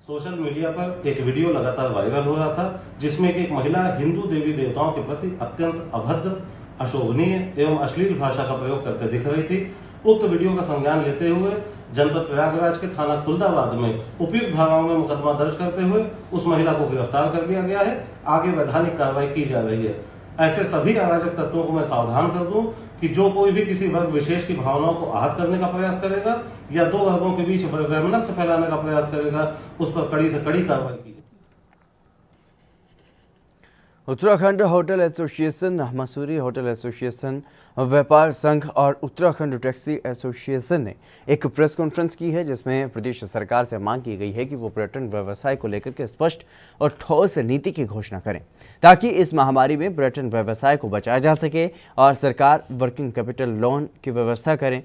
सोशल मीडिया पर एक वीडियो लगातार वायरल हो रहा था, जिसमें एक महिला हिंदू देवी देवताओं के प्रति अत्यंत अभद्र, अशोभनीय एवं अश्लील भाषा का प्रयोग करते दिख रही थी। उक्त वीडियो का संज्ञान लेते हुए जनपद प्रयागराज के थाना खुलदाबाद में उपयुक्त धाराओं में मुकदमा दर्ज करते हुए उस महिला को गिरफ्तार कर लिया गया है। आगे वैधानिक कार्रवाई की जा रही है। ऐसे सभी अराजक तत्वों को मैं सावधान कर दूं कि जो कोई भी किसी वर्ग विशेष की भावनाओं को आहत करने का प्रयास करेगा या दो वर्गों के बीच वैमनस्य फैलाने का प्रयास करेगा, उस पर कड़ी से कड़ी कार्रवाई की। Uttarakhand hotel association, Mussoorie hotel association, व्यापार संघ और उत्तराखंड टैक्सी एसोसिएशन ने एक प्रेस कॉन्फ्रेंस की है, जिसमें प्रदेश सरकार से मांग की गई है कि वो पर्यटन व्यवसाय को लेकर के स्पष्ट और ठोस नीति की घोषणा करें, ताकि इस महामारी में पर्यटन व्यवसाय को बचाया जा सके और सरकार वर्किंग कैपिटल लोन की व्यवस्था करें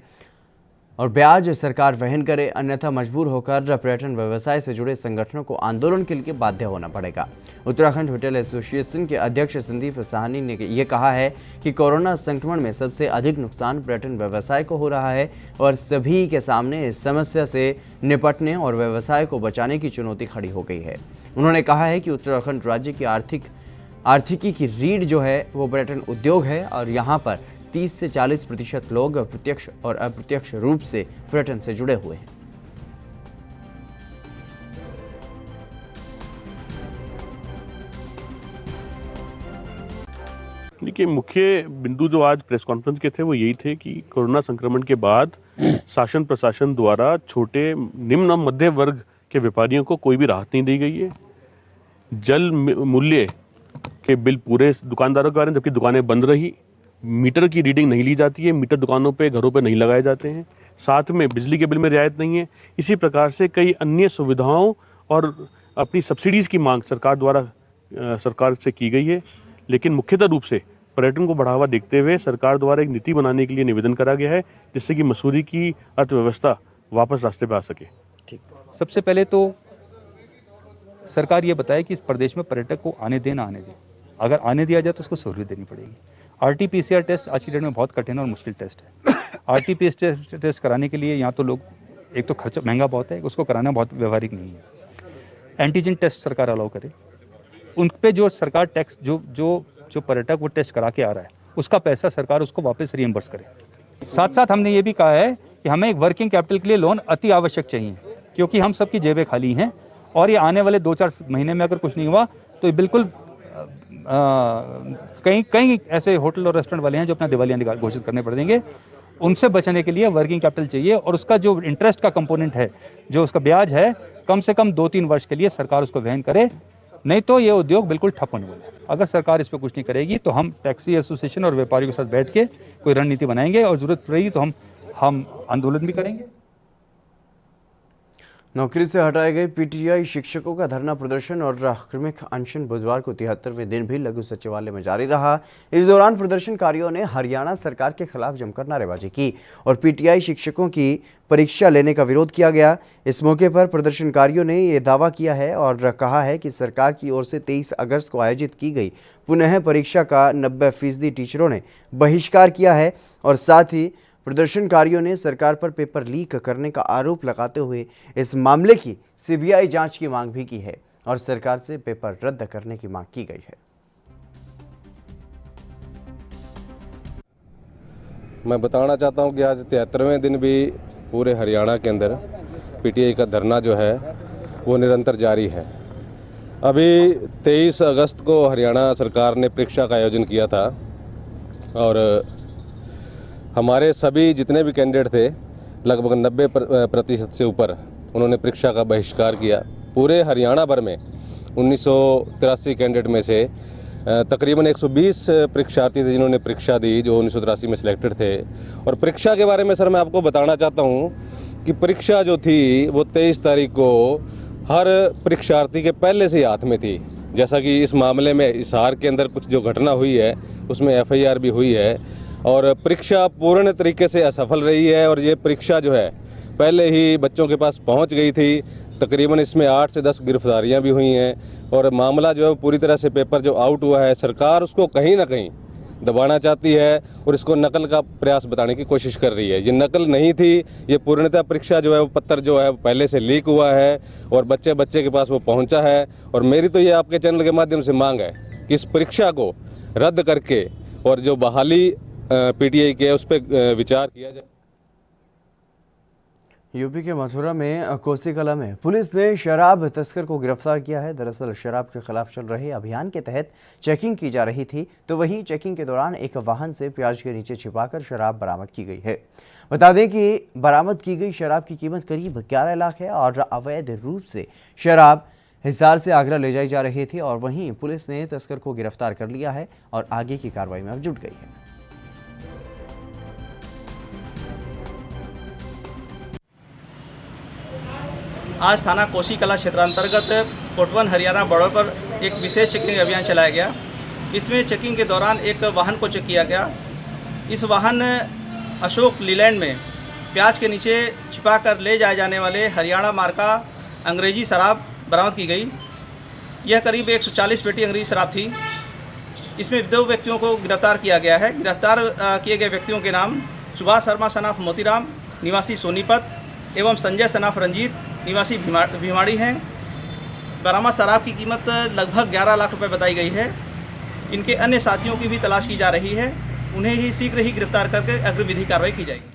और ब्याज सरकार वहन करे, अन्यथा मजबूर होकर पर्यटन व्यवसाय से जुड़े संगठनों को आंदोलन के लिए बाध्य होना पड़ेगा। उत्तराखंड होटल एसोसिएशन के अध्यक्ष संदीप साहनी ने ये कहा है कि कोरोना संक्रमण में सबसे अधिक नुकसान पर्यटन व्यवसाय को हो रहा है और सभी के सामने इस समस्या से निपटने और व्यवसाय को बचाने की चुनौती खड़ी हो गई है। उन्होंने कहा है कि उत्तराखंड राज्य की आर्थिकी की रीढ़ जो है वो पर्यटन उद्योग है और यहाँ पर 30 से 40% लोग प्रत्यक्ष और अप्रत्यक्ष रूप से पर्यटन से जुड़े हुए हैं। देखिए, मुख्य बिंदु जो आज प्रेस कॉन्फ्रेंस के थे वो यही थे कि कोरोना संक्रमण के बाद शासन प्रशासन द्वारा छोटे, निम्न और मध्य वर्ग के व्यापारियों को कोई भी राहत नहीं दी गई है। जल मूल्य के बिल पूरे दुकानदारों के आ रहे हैं, जबकि दुकानें बंद रही। मीटर की रीडिंग नहीं ली जाती है, मीटर दुकानों पे, घरों पे नहीं लगाए जाते हैं। साथ में बिजली के बिल में रियायत नहीं है। इसी प्रकार से कई अन्य सुविधाओं और अपनी सब्सिडीज़ की मांग सरकार द्वारा सरकार से की गई है, लेकिन मुख्यतः रूप से पर्यटन को बढ़ावा देखते हुए सरकार द्वारा एक नीति बनाने के लिए निवेदन करा गया है, जिससे कि मसूरी की अर्थव्यवस्था वापस रास्ते पर आ सके। ठीक, सबसे पहले तो सरकार ये बताए कि इस प्रदेश में पर्यटक को आने दें ना आने दें। अगर आने दिया जाए तो उसको सहूलियत देनी पड़ेगी। RT-PCR टेस्ट आज की डेट में बहुत कठिन और मुश्किल टेस्ट है। RT-PCR टेस्ट कराने के लिए यहाँ तो लोग, एक तो खर्चा महंगा बहुत है, उसको कराना बहुत व्यवहारिक नहीं है। एंटीजन टेस्ट सरकार अलाउ करे, उन पे जो सरकार टैक्स जो पर्यटक वो टेस्ट करा के आ रहा है उसका पैसा सरकार उसको वापस रिएम्बर्स करे। साथ साथ हमने ये भी कहा है कि हमें एक वर्किंग कैपिटल के लिए लोन अति आवश्यक चाहिए, क्योंकि हम सबकी जेबें खाली हैं और ये आने वाले 2-4 महीने में अगर कुछ नहीं हुआ तो बिल्कुल कई ऐसे होटल और रेस्टोरेंट वाले हैं जो अपना दिवालिया घोषित करने पड़ देंगे। उनसे बचने के लिए वर्किंग कैपिटल चाहिए और उसका जो इंटरेस्ट का कंपोनेंट है, जो उसका ब्याज है, कम से कम 2-3 वर्ष के लिए सरकार उसको वहन करे, नहीं तो ये उद्योग बिल्कुल ठप होने वाला है। अगर सरकार इस पर कुछ नहीं करेगी तो हम टैक्सी एसोसिएशन और व्यापारियों के साथ बैठ के कोई रणनीति बनाएंगे और जरूरत पड़ेगी तो हम आंदोलन भी करेंगे। नौकरी से हटाए गए पीटीआई शिक्षकों का धरना प्रदर्शन और क्रमिक अनशन बुधवार को 73वें दिन भी लघु सचिवालय में जारी रहा। इस दौरान प्रदर्शनकारियों ने हरियाणा सरकार के खिलाफ जमकर नारेबाजी की और पीटीआई शिक्षकों की परीक्षा लेने का विरोध किया गया। इस मौके पर प्रदर्शनकारियों ने ये दावा किया है और कहा है कि सरकार की ओर से 23 अगस्त को आयोजित की गई पुनः परीक्षा का 90% टीचरों ने बहिष्कार किया है और साथ ही प्रदर्शनकारियों ने सरकार पर पेपर लीक करने का आरोप लगाते हुए इस मामले की सीबीआई जांच की मांग भी की है और सरकार से पेपर रद्द करने की मांग की गई है। मैं बताना चाहता हूं कि आज 73वें दिन भी पूरे हरियाणा के अंदर पीटीआई का धरना जो है वो निरंतर जारी है। अभी 23 अगस्त को हरियाणा सरकार ने परीक्षा का आयोजन किया था और हमारे सभी जितने भी कैंडिडेट थे लगभग 90% से ऊपर उन्होंने परीक्षा का बहिष्कार किया। पूरे हरियाणा भर में 1983 कैंडिडेट में से तकरीबन 120 परीक्षार्थी थे जिन्होंने परीक्षा दी, जो 1983 में सिलेक्टेड थे। और परीक्षा के बारे में सर मैं आपको बताना चाहता हूँ कि परीक्षा जो थी वो 23 तारीख को हर परीक्षार्थी के पहले से ही हाथ में थी। जैसा कि इस मामले में हिसार के अंदर कुछ जो घटना हुई है उसमें FIR भी हुई है और परीक्षा पूर्ण तरीके से असफल रही है और ये परीक्षा जो है पहले ही बच्चों के पास पहुंच गई थी। तकरीबन इसमें 8 से 10 गिरफ्तारियां भी हुई हैं और मामला जो है पूरी तरह से पेपर जो आउट हुआ है, सरकार उसको कहीं ना कहीं दबाना चाहती है और इसको नकल का प्रयास बताने की कोशिश कर रही है। ये नकल नहीं थी, ये पूर्णतः परीक्षा जो है वो पत्र जो है पहले से लीक हुआ है और बच्चे के पास वो पहुंचा है। और मेरी तो ये आपके चैनल के माध्यम से मांग है कि इस परीक्षा को रद्द करके और जो बहाली पीटीआई के उस पर विचार किया जाए। यूपी के मथुरा में कोसी कला में पुलिस ने शराब तस्कर को गिरफ्तार किया है। दरअसल शराब के खिलाफ चल रहे अभियान के तहत चेकिंग की जा रही थी, तो वहीं चेकिंग के दौरान एक वाहन से प्याज के नीचे छिपाकर शराब बरामद की गई है। बता दें कि बरामद की गई शराब की कीमत करीब 11 लाख है और अवैध रूप से शराब हिसार से आगरा ले जाई जा रही थी और वहीं पुलिस ने तस्कर को गिरफ्तार कर लिया है और आगे की कार्रवाई में अब जुट गई है। आज थाना कोसी कला क्षेत्रांतर्गत कोटवन हरियाणा बॉर्डर पर एक विशेष चेकिंग अभियान चलाया गया। इसमें चेकिंग के दौरान एक वाहन को चेक किया गया। इस वाहन अशोक लीलैंड में प्याज के नीचे छिपाकर ले जाए जाने वाले हरियाणा मार्का अंग्रेजी शराब बरामद की गई। यह करीब 140 पेटी अंग्रेजी शराब थी। इसमें 2 व्यक्तियों को गिरफ्तार किया गया है। गिरफ्तार किए गए व्यक्तियों के नाम सुभाष शर्मा सनाफ मोतीराम निवासी सोनीपत एवं संजय सनाफ रंजीत निवासी भिवाड़ी हैं। बरामद शराब की कीमत लगभग 11 लाख रुपए बताई गई है। इनके अन्य साथियों की भी तलाश की जा रही है। उन्हें ही शीघ्र ही गिरफ्तार करके अग्रिम विधि कार्रवाई की जाएगी।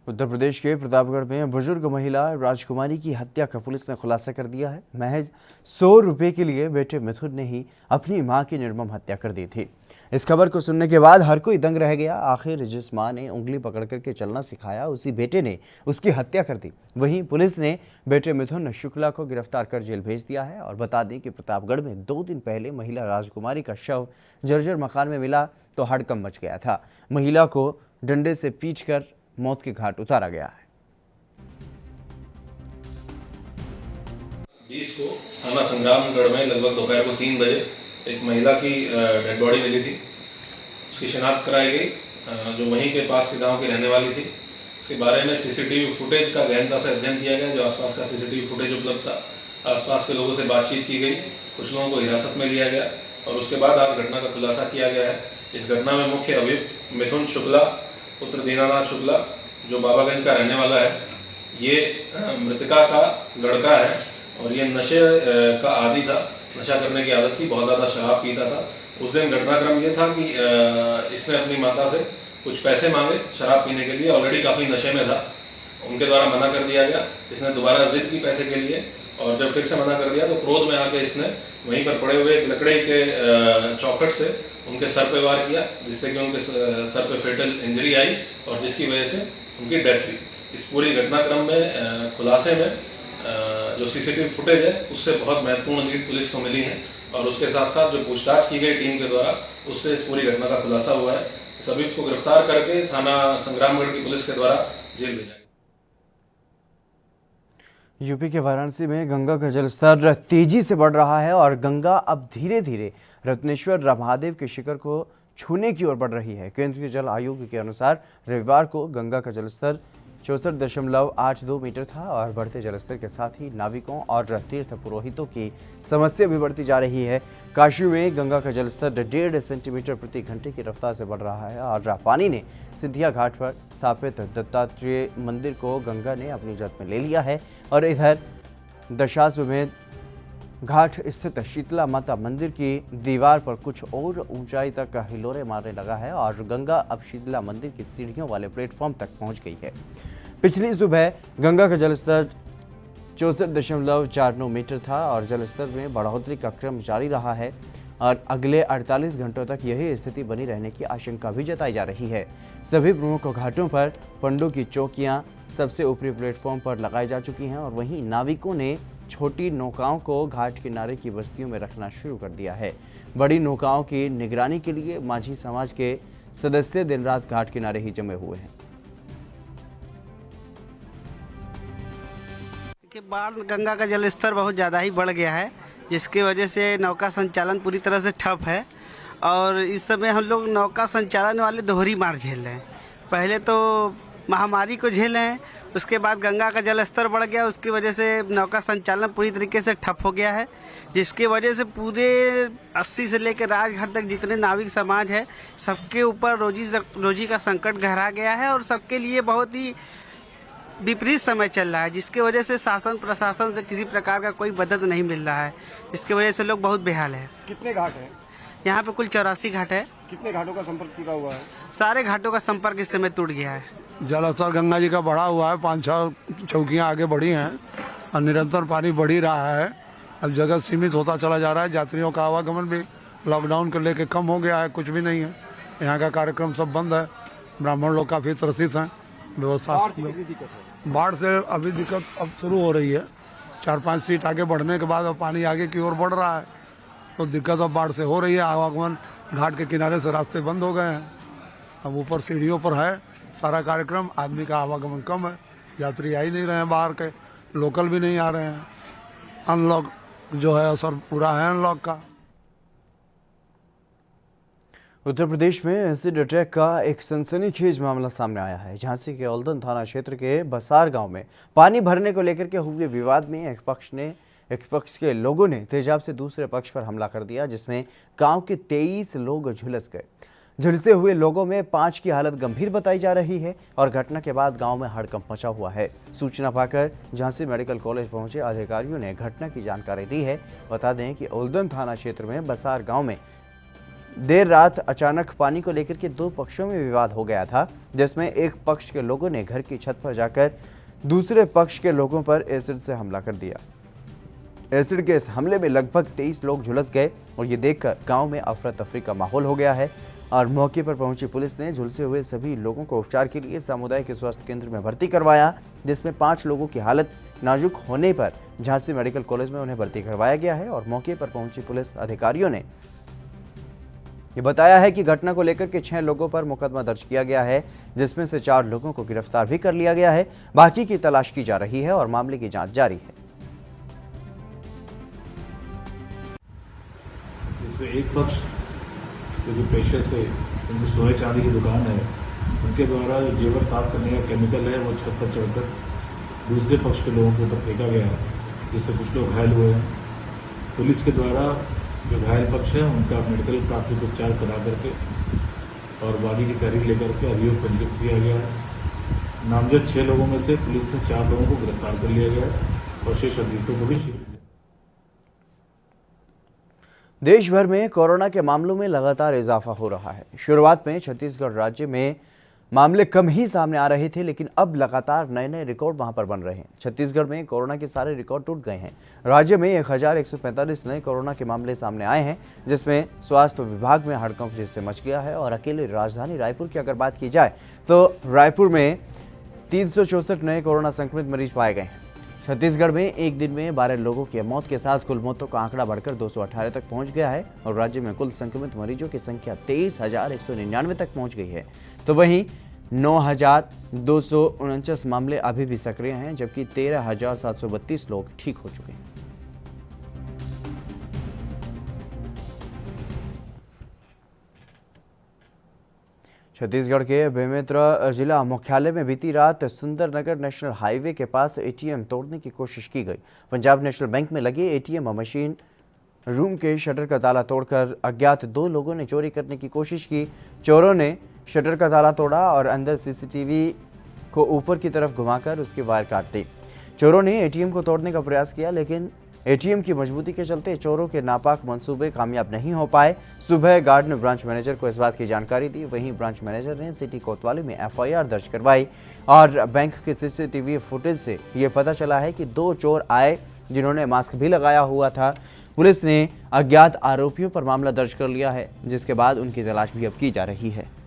उत्तर प्रदेश के प्रतापगढ़ में बुजुर्ग महिला राजकुमारी की हत्या का पुलिस ने खुलासा कर दिया है। महज 100 रुपये के लिए बेटे मिथुन ने ही अपनी मां की निर्मम हत्या कर दी थी। इस खबर को सुनने के बाद हर कोई दंग रह गया। आखिर जिस मां ने उंगली पकड़ करके चलना सिखाया उसी बेटे ने उसकी हत्या कर दी। वहीं पुलिस ने बेटे मिथुन शुक्ला को गिरफ्तार कर जेल भेज दिया है। और बता दें कि प्रतापगढ़ में 2 दिन पहले महिला राजकुमारी का शव जर्जर मकान में मिला तो हड़कंप मच गया था। महिला को डंडे से पीटकर मौत के घाट उतारा गया है। 20 को थाना संग्रामगढ़ में लगभग दोपहर को 3 बजे एक महिला की डेड बॉडी मिली थी। उसकी शिनाख्त कराई गई, जो वहीं के पास के गांव की रहने वाली थी। इसके बारे में सीसीटीवी फुटेज का गहनता से अध्ययन किया गया। जो आसपास का सीसीटीवी फुटेज उपलब्ध था, आसपास के लोगों से बातचीत की गई, कुछ लोगों को हिरासत में लिया गया और उसके बाद आज घटना का खुलासा किया गया है। इस घटना में मुख्य अभियुक्त मिथुन शुक्ला पुत्र दीनानाथ शुक्ला जो बाबागंज का रहने वाला है, ये मृतका का लड़का है और ये नशे का आदी था। नशा करने की आदत थी, बहुत ज़्यादा शराब पीता था। उस दिन घटनाक्रम ये था कि इसने अपनी माता से कुछ पैसे मांगे शराब पीने के लिए। ऑलरेडी काफ़ी नशे में था, उनके द्वारा मना कर दिया गया। इसने दोबारा जिद की पैसे के लिए और जब फिर से मना कर दिया तो क्रोध में आके इसने वहीं पर पड़े हुए एक लकड़ी के चौखट से उनके सर पे वार किया, जिससे कि उनके सर पे फेटल इंजरी आई और जिसकी वजह से उनकी डेथ हुई। इस पूरी घटनाक्रम में खुलासे में जो सीसीटीवी फुटेज है उससे बहुत महत्वपूर्ण लीड पुलिस को मिली है और उसके साथ साथ जो पूछताछ की गई टीम के द्वारा उससे इस पूरी घटना का खुलासा हुआ है। सभी को गिरफ्तार करके थाना संग्रामगढ़ की पुलिस के द्वारा जेल भेजा। यूपी के वाराणसी में गंगा का जलस्तर तेजी से बढ़ रहा है और गंगा अब धीरे धीरे रत्नेश्वर महादेव के शिखर को छूने की ओर बढ़ रही है। केंद्रीय जल आयोग के अनुसार रविवार को गंगा का जलस्तर 64.82 मीटर था और बढ़ते जलस्तर के साथ ही नाविकों और तीर्थ पुरोहितों की समस्या भी बढ़ती जा रही है। काशी में गंगा का जलस्तर 1.5 सेंटीमीटर प्रति घंटे की रफ्तार से बढ़ रहा है और पानी ने सिंधिया घाट पर स्थापित दत्तात्रेय मंदिर को गंगा ने अपनी जद में ले लिया है और इधर दशाश्वमेध घाट स्थित शीतला माता मंदिर की दीवार पर कुछ और ऊंचाई तक हिलोरे मारने लगा है और गंगा अब शीतला मंदिर की सीढ़ियों वाले प्लेटफॉर्म तक पहुंच गई है। पिछली सुबह गंगा का जलस्तर 64.49 मीटर था और जलस्तर में बढ़ोतरी का क्रम जारी रहा है और अगले 48 घंटों तक यही स्थिति बनी रहने की आशंका भी जताई जा रही है। सभी प्रमुख घाटों पर पंडों की चौकियां सबसे ऊपरी प्लेटफॉर्म पर लगाई जा चुकी हैं और वहीं नाविकों ने छोटी नौकाओं को घाट किनारे की बस्तियों में रखना शुरू कर दिया है। बड़ी नौकाओं की निगरानी के लिए माझी समाज के सदस्य दिन रात घाट किनारे ही जमे हुए हैं। के बाद गंगा का जलस्तर बहुत ज़्यादा ही बढ़ गया है, जिसकी वजह से नौका संचालन पूरी तरह से ठप है और इस समय हम लोग नौका संचालन वाले दोहरी मार झेल रहे हैं। पहले तो महामारी को झेले हैं, उसके बाद गंगा का जलस्तर बढ़ गया, उसकी वजह से नौका संचालन पूरी तरीके से ठप हो गया है, जिसकी वजह से पूरे 80 से लेकर राजघाट तक जितने नाविक समाज है सबके ऊपर रोजी का संकट गहरा गया है और सबके लिए बहुत ही विपरीत समय चल रहा है, जिसकी वजह से शासन प्रशासन से किसी प्रकार का कोई मदद नहीं मिल रहा है, जिसकी वजह से लोग बहुत बेहाल है। कितने घाट हैं? यहाँ पे कुल 84 घाट है। कितने घाटों का संपर्क टूटा हुआ है? सारे घाटों का संपर्क इस समय टूट गया है। जलस्तर गंगा जी का बढ़ा हुआ है, 5-6 चौकियाँ आगे बढ़ी हैं और निरंतर पानी बढ़ ही रहा है। अब जगह सीमित होता चला जा रहा है। यात्रियों का आवागमन भी लॉकडाउन को लेकर कम हो गया है, कुछ भी नहीं है। यहाँ का कार्यक्रम सब बंद है। ब्राह्मण लोग काफ़ी त्रसित हैं। व्यवस्था बाढ़ से अभी दिक्कत अब शुरू हो रही है। 4-5 फीट आगे बढ़ने के बाद अब पानी आगे की ओर बढ़ रहा है, तो दिक्कत अब बाढ़ से हो रही है। आवागमन घाट के किनारे से रास्ते बंद हो गए हैं। अब ऊपर सीढ़ियों पर है सारा कार्यक्रम, आदमी का आवागमन कम है, यात्री आ ही नहीं रहे हैं, बाहर के लोकल भी नहीं आ रहे हैं। अनलॉक जो है असर पूरा है अनलॉक का। उत्तर प्रदेश में एसिड अटैक का एक सनसनीखेज मामला सामने आया है। झांसी के औलदन थाना क्षेत्र के बसार गांव में पानी भरने को लेकर के हुए विवाद में एक पक्ष के लोगों ने तेजाब से दूसरे पक्ष पर हमला कर दिया, जिसमें गांव के 23 लोग झुलस गए। झुलसे हुए लोगों में 5 की हालत गंभीर बताई जा रही है और घटना के बाद गांव में हड़कंप मचा हुआ है। सूचना पाकर झांसी मेडिकल कॉलेज पहुंचे अधिकारियों ने घटना की जानकारी दी है। बता दें कि औलदन थाना क्षेत्र में बसार गांव में देर रात अचानक पानी को लेकर के 2 पक्षों में विवाद हो गया था, जिसमें एक पक्ष के लोगों ने घर की छत पर जाकर दूसरे पक्ष के लोगों पर एसिड से हमला कर दिया। एसिड के इस हमले में लगभग 23 लोग झुलस गए और ये देखकर गांव में अफरा तफरी का माहौल हो गया है और मौके पर पहुंची पुलिस ने झुलसे हुए सभी लोगों को उपचार के लिए सामुदायिक स्वास्थ्य केंद्र में भर्ती करवाया, जिसमें 5 लोगों की हालत नाजुक होने पर झांसी मेडिकल कॉलेज में उन्हें भर्ती करवाया गया है। और मौके पर पहुंची पुलिस अधिकारियों ने ये बताया है कि घटना को लेकर के 6 लोगों पर मुकदमा दर्ज किया गया है, जिसमें से 4 लोगों को गिरफ्तार भी कर लिया गया है। बाकी की तलाश की जा रही है और मामले की जांच जारी है। इसमें एक पक्ष जो पेशे से उनकी सोने चांदी की दुकान है, उनके द्वारा जो जेवर साफ करने का केमिकल है वो छत पर चढ़कर दूसरे पक्ष के लोगों के ऊपर फेंका गया, जिससे कुछ लोग घायल हुए हैं। पुलिस के द्वारा जो घायल पक्ष है उनका मेडिकल प्राथमिक उपचार करा करके और बागी की तहरीर लेकर के अभियोग पंजीकृत किया गया है। नामजद 6 लोगों में से पुलिस ने 4 लोगों को गिरफ्तार कर लिया गया है और शेष अभियुक्तों को भी। देश भर में कोरोना के मामलों में लगातार इजाफा हो रहा है। शुरुआत में छत्तीसगढ़ राज्य में मामले कम ही सामने आ रहे थे, लेकिन अब लगातार नए नए रिकॉर्ड वहां पर बन रहे हैं। छत्तीसगढ़ में कोरोना के सारे रिकॉर्ड टूट गए हैं। राज्य में 1145 नए कोरोना के मामले सामने आए हैं, जिसमें स्वास्थ्य विभाग में हड़कंप जैसे मच गया है। और अकेले राजधानी रायपुर की अगर बात की जाए तो रायपुर में 364 नए कोरोना संक्रमित मरीज पाए गए हैं। छत्तीसगढ़ में एक दिन में 12 लोगों की मौत के साथ कुल मौतों का आंकड़ा बढ़कर 218 तक पहुंच गया है और राज्य में कुल संक्रमित मरीजों की संख्या 23,199 तक पहुंच गई है। तो वहीं 9,249 मामले अभी भी सक्रिय हैं, जबकि 13,732 लोग ठीक हो चुके हैं। छत्तीसगढ़ के बेमेतरा जिला मुख्यालय में बीती रात सुंदरनगर नेशनल हाईवे के पास एटीएम तोड़ने की कोशिश की गई। पंजाब नेशनल बैंक में लगे एटीएम मशीन रूम के शटर का ताला तोड़कर अज्ञात 2 लोगों ने चोरी करने की कोशिश की। चोरों ने शटर का ताला तोड़ा और अंदर सीसीटीवी को ऊपर की तरफ घुमाकर उसकी वायर काट दी। चोरों ने एटीएम को तोड़ने का प्रयास किया, लेकिन एटीएम की मजबूती के चलते चोरों के नापाक मंसूबे कामयाब नहीं हो पाए। सुबह गार्ड ने ब्रांच मैनेजर को इस बात की जानकारी दी। वहीं ब्रांच मैनेजर ने सिटी कोतवाली में एफआईआर दर्ज करवाई और बैंक के सीसीटीवी फुटेज से ये पता चला है कि 2 चोर आए जिन्होंने मास्क भी लगाया हुआ था। पुलिस ने अज्ञात आरोपियों पर मामला दर्ज कर लिया है, जिसके बाद उनकी तलाश भी अब की जा रही है।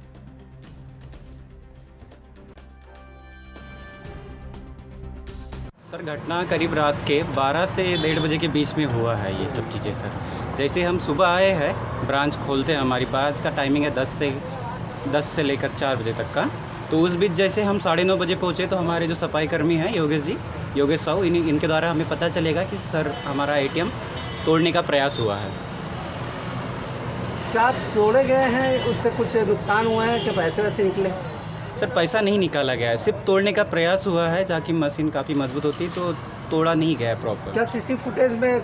सर घटना करीब रात के 12 से 1:30 बजे के बीच में हुआ है ये सब चीज़ें सर। जैसे हम सुबह आए हैं, ब्रांच खोलते हैं, हमारी ब्रांच का टाइमिंग है 10 से लेकर 4 बजे तक का। तो उस बीच जैसे हम 9:30 बजे पहुँचे तो हमारे जो सफाई कर्मी हैं योगेश साहू, इनके द्वारा हमें पता चलेगा कि सर हमारा एटीएम तोड़ने का प्रयास हुआ है। क्या तोड़े गए हैं, उससे कुछ नुकसान हुआ है, क्या पैसे वैसे निकले? सर पैसा नहीं निकाला गया है, सिर्फ तोड़ने का प्रयास हुआ है। ताकि मशीन काफ़ी मजबूत होती तो तोड़ा नहीं गया प्रॉपर। क्या सीसी फुटेज में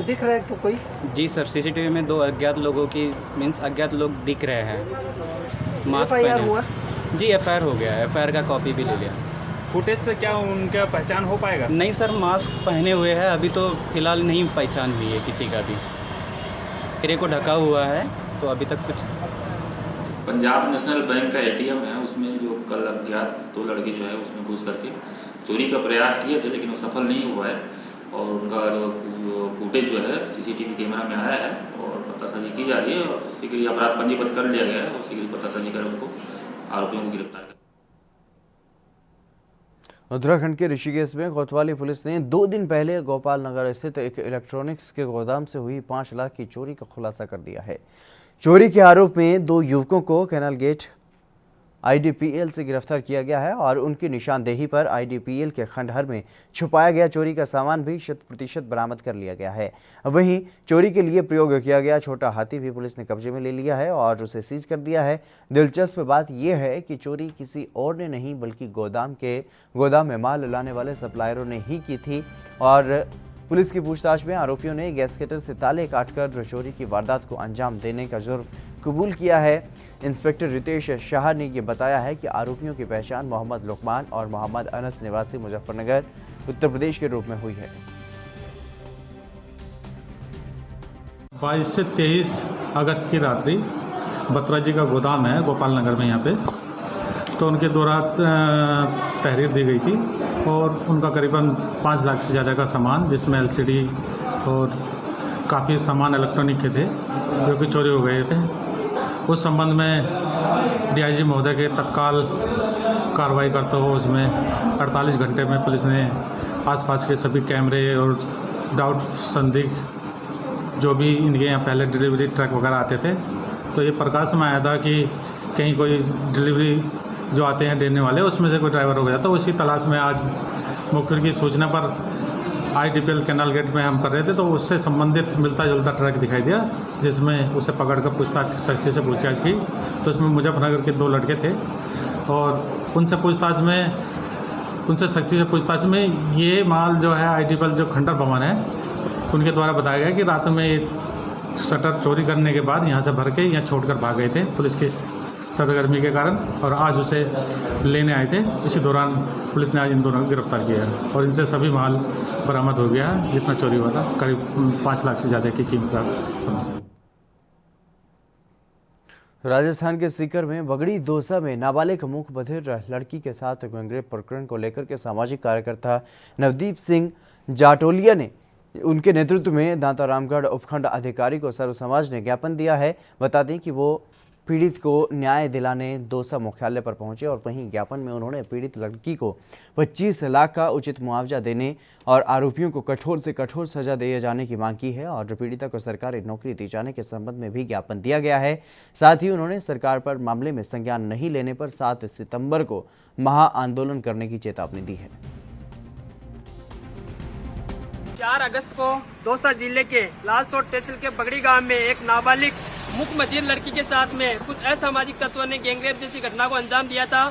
दिख रहा है कि कोई? जी सर, सीसीटीवी में 2 अज्ञात लोगों की अज्ञात लोग दिख रहे हैं। मास्क एफआईआर हुआ? जी एफआईआर हो गया है, एफआईआर का कॉपी भी ले लिया। फुटेज से क्या उनका पहचान हो पाएगा? नहीं सर, मास्क पहने हुए हैं, अभी तो फिलहाल नहीं पहचान हुई है किसी का भी। चेहरे को ढका हुआ है तो अभी तक कुछ। पंजाब नेशनल बैंक का एटीएम है, उसमें जो कल अज्ञात 2 लड़के जो है उसमें घुस करके चोरी का प्रयास किए थे, लेकिन वो सफल नहीं हुआ है। और उनका जो फुटेज जो है सीसीटीवी कैमरा में आया है और पतासाजी की जा रही है और शीघ्र अपराध पंजीबद्ध कर लिया गया है और शीघ्र पतासाजी कर उसको आरोपियों को गिरफ्तार कर। उत्तराखंड के ऋषिकेश में कोतवाली पुलिस ने 2 दिन पहले गोपाल नगर स्थित एक इलेक्ट्रॉनिक्स के गोदाम से हुई 5 लाख की चोरी का खुलासा कर दिया है। चोरी के आरोप में 2 युवकों को कैनाल गेट आईडीपीएल से गिरफ्तार किया गया है और उनकी निशानदेही पर आईडीपीएल के खंडहर में छुपाया गया चोरी का सामान भी 100% बरामद कर लिया गया है। वहीं चोरी के लिए प्रयोग किया गया छोटा हाथी भी पुलिस ने कब्जे में ले लिया है और उसे सीज कर दिया है। दिलचस्प बात यह है कि चोरी किसी और ने नहीं बल्कि गोदाम में माल लाने वाले सप्लायरों ने ही की थी। और पुलिस की पूछताछ में आरोपियों ने गैसकेटर से ताले काटकर चोरी की वारदात को अंजाम देने का जुर्म कबूल किया है। इंस्पेक्टर रितेश शाह ने यह बताया है कि आरोपियों की पहचान मोहम्मद लुकमान और मोहम्मद अनस निवासी मुजफ्फरनगर उत्तर प्रदेश के रूप में हुई है। 22 से 23 अगस्त की रात्रि बत्रा जी का गोदाम है गोपाल नगर में यहाँ पे, तो उनके द्वारा तहरीर दी गई थी और उनका करीबन 5 लाख से ज़्यादा का सामान, जिसमें एलसीडी और काफ़ी सामान इलेक्ट्रॉनिक के थे जो कि चोरी हो गए थे। उस संबंध में डीआईजी महोदय के तत्काल कार्रवाई करते हुए उसमें 48 घंटे में पुलिस ने आसपास के सभी कैमरे और डाउट संदिग्ध जो भी इनके यहाँ पहले डिलीवरी ट्रक वगैरह आते थे, तो ये प्रकाश में आया था कि कहीं कोई डिलीवरी जो आते हैं देने वाले उसमें से कोई ड्राइवर हो गया। तो उसी तलाश में आज मुखबिर की सूचना पर आईडीपीएल कैनाल गेट में हम कर रहे थे, तो उससे संबंधित मिलता जुलता ट्रक दिखाई दिया, जिसमें उसे पकड़कर पूछताछ सख्ती से पूछताछ की। तो उसमें मुजफ्फरनगर के 2 लड़के थे और उनसे सख्ती से पूछताछ में ये माल जो है आईडीपीएल जो खंडर भवन है उनके द्वारा बताया गया कि रात में शटर चोरी करने के बाद यहाँ से भर के यहाँ छोड़कर भाग गए थे पुलिस की सरगर्मी के कारण, और आज उसे लेने आए थे। इसी दौरान पुलिस ने आज इन दोनों को गिरफ्तार किया है और इनसे सभी माल बरामद हो गया है, जितना चोरी हुआ था करीब 5 लाख से ज़्यादा की कीमत का सामान। राजस्थान के सीकर में बगड़ी दौसा में नाबालिग मूक बधिर लड़की के साथ गैंगरेप प्रकरण को लेकर के सामाजिक कार्यकर्ता नवदीप सिंह जाटोलिया ने उनके नेतृत्व में दांता रामगढ़ उपखंड अधिकारी को सर्व समाज ने ज्ञापन दिया है। बता दें कि वो पीड़ित को न्याय दिलाने दौसा मुख्यालय पर पहुंचे और वहीं ज्ञापन में उन्होंने पीड़ित लड़की को 25 लाख का उचित मुआवजा देने और आरोपियों को कठोर से कठोर सजा दिए जाने की मांग की है और पीड़िता को सरकारी नौकरी दिए जाने के संबंध में भी ज्ञापन दिया गया है। साथ ही उन्होंने सरकार पर मामले में संज्ञान नहीं लेने पर 7 सितंबर को महाआंदोलन करने की चेतावनी दी है। 4 अगस्त को दौसा जिले के लालसोट तहसील के बगड़ी गांव में एक नाबालिग मूक बधिर लड़की के साथ में कुछ असामाजिक तत्वों ने गैंगरेप जैसी घटना को अंजाम दिया था।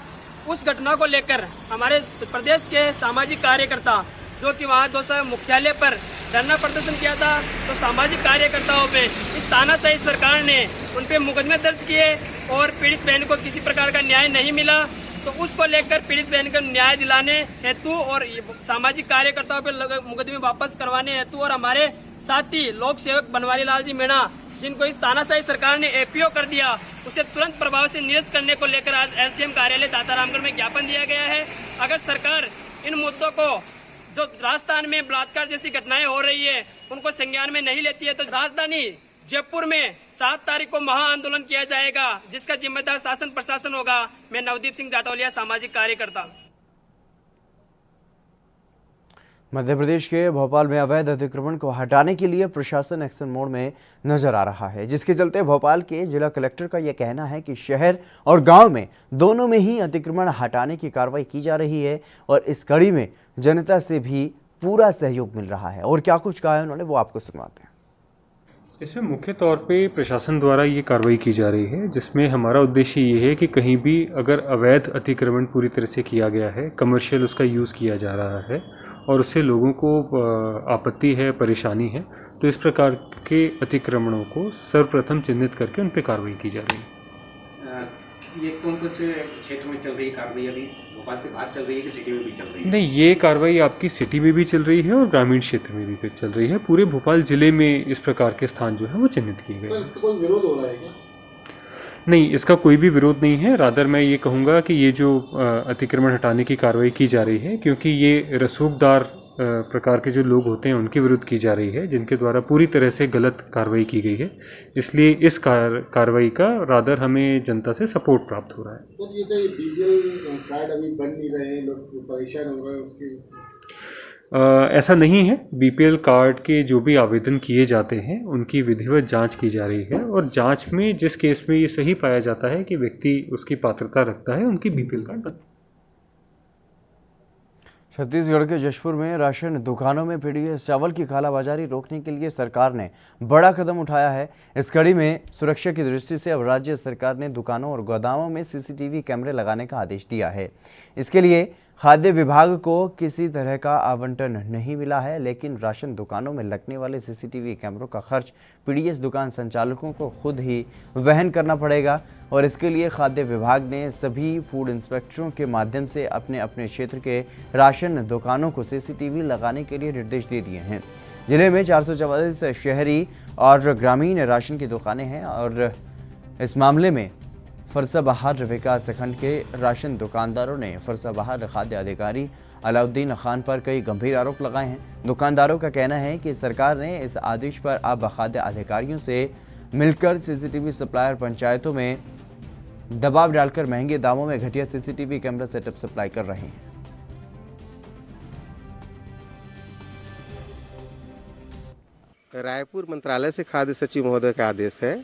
उस घटना को लेकर हमारे प्रदेश के सामाजिक कार्यकर्ता जो कि वहां दौसा मुख्यालय पर धरना प्रदर्शन किया था, तो सामाजिक कार्यकर्ताओं पे इस तानाशाही सरकार ने उन पे मुकदमे दर्ज किए और पीड़ित बहन को किसी प्रकार का न्याय नहीं मिला। तो उसको लेकर पीड़ित बहन को न्याय दिलाने हेतु और सामाजिक कार्यकर्ताओं पे मुकदमे वापस करवाने हेतु और हमारे साथी लोक सेवक बनवारी लाल जी मीणा जिनको इस तानाशाही सरकार ने एपीओ कर दिया, उसे तुरंत प्रभाव से निरस्त करने को लेकर आज एसडीएम कार्यालय दाता रामगढ़ में ज्ञापन दिया गया है। अगर सरकार इन मुद्दों को, जो राजस्थान में बलात्कार जैसी घटनाएं हो रही है, उनको संज्ञान में नहीं लेती है तो राजधानी जयपुर में 7 तारीख को महाआंदोलन किया जाएगा, जिसका जिम्मेदार शासन प्रशासन होगा। मैं नवदीप सिंह जाटोलिया, सामाजिक कार्यकर्ता। मध्य प्रदेश के भोपाल में अवैध अतिक्रमण को हटाने के लिए प्रशासन एक्शन मोड में नजर आ रहा है, जिसके चलते भोपाल के जिला कलेक्टर का यह कहना है कि शहर और गांव में दोनों में ही अतिक्रमण हटाने की कार्रवाई की जा रही है और इस कड़ी में जनता से भी पूरा सहयोग मिल रहा है। और क्या कुछ कहा है उन्होंने, वो आपको सुनवाते हैं। इसमें मुख्य तौर पे प्रशासन द्वारा ये कार्रवाई की जा रही है, जिसमें हमारा उद्देश्य ये है कि कहीं भी अगर अवैध अतिक्रमण पूरी तरह से किया गया है, कमर्शियल उसका यूज़ किया जा रहा है और उससे लोगों को आपत्ति है, परेशानी है, तो इस प्रकार के अतिक्रमणों को सर्वप्रथम चिन्हित करके उन पर कार्रवाई की जा रही है। ये कौन कुछ क्षेत्र में चल रही है कार्रवाई? अभी भोपाल से बाहर चल रही है कि सिटी में भी चल रही है? नहीं, ये कार्रवाई आपकी सिटी में भी चल रही है और ग्रामीण क्षेत्र में भी चल रही है। पूरे भोपाल जिले में इस प्रकार के स्थान जो है वो चिन्हित किए गए। इसका कोई विरोध हो रहा है क्या? नहीं, इसका कोई भी विरोध नहीं है। रादर मैं ये कहूँगा कि ये जो अतिक्रमण हटाने की कार्रवाई की जा रही है, क्योंकि ये रसूखदार प्रकार के जो लोग होते हैं उनके विरुद्ध की जा रही है, जिनके द्वारा पूरी तरह से गलत कार्रवाई की गई है, इसलिए इस कार्रवाई का रादर हमें जनता से सपोर्ट प्राप्त हो रहा है। तो ये तो बीपीएल कार्ड अभी बन नहीं रहे हैं, लोग परेशान हो रहे हैं उसके। ऐसा नहीं है। बीपीएल कार्ड के जो भी आवेदन किए जाते हैं उनकी विधिवत जांच की जा रही है और जांच में जिस केस में ये सही पाया जाता है कि व्यक्ति उसकी पात्रता रखता है, उनकी बीपीएल कार्ड बनता है। छत्तीसगढ़ के जशपुर में राशन दुकानों में पीडीएस चावल की कालाबाजारी रोकने के लिए सरकार ने बड़ा कदम उठाया है। इस कड़ी में सुरक्षा की दृष्टि से अब राज्य सरकार ने दुकानों और गोदामों में सीसीटीवी कैमरे लगाने का आदेश दिया है। इसके लिए खाद्य विभाग को किसी तरह का आवंटन नहीं मिला है, लेकिन राशन दुकानों में लगने वाले सीसीटीवी कैमरों का खर्च पीडीएस दुकान संचालकों को खुद ही वहन करना पड़ेगा और इसके लिए खाद्य विभाग ने सभी फूड इंस्पेक्टरों के माध्यम से अपने अपने क्षेत्र के राशन दुकानों को सीसीटीवी लगाने के लिए निर्देश दे दिए हैं। जिले में 444 शहरी और ग्रामीण राशन की दुकानें हैं और इस मामले में फरसाबहार विकास खंड के राशन दुकानदारों ने फरसाबहार खाद्य अधिकारी अलाउद्दीन खान पर कई गंभीर आरोप लगाए हैं। दुकानदारों का कहना है कि सरकार ने इस आदेश पर अब खाद्य अधिकारियों से मिलकर सीसीटीवी सप्लायर पंचायतों में दबाव डालकर महंगे दामों में घटिया सीसीटीवी कैमरा सेटअप सप्लाई कर रहे हैं। रायपुर मंत्रालय से खाद्य सचिव महोदय का आदेश है,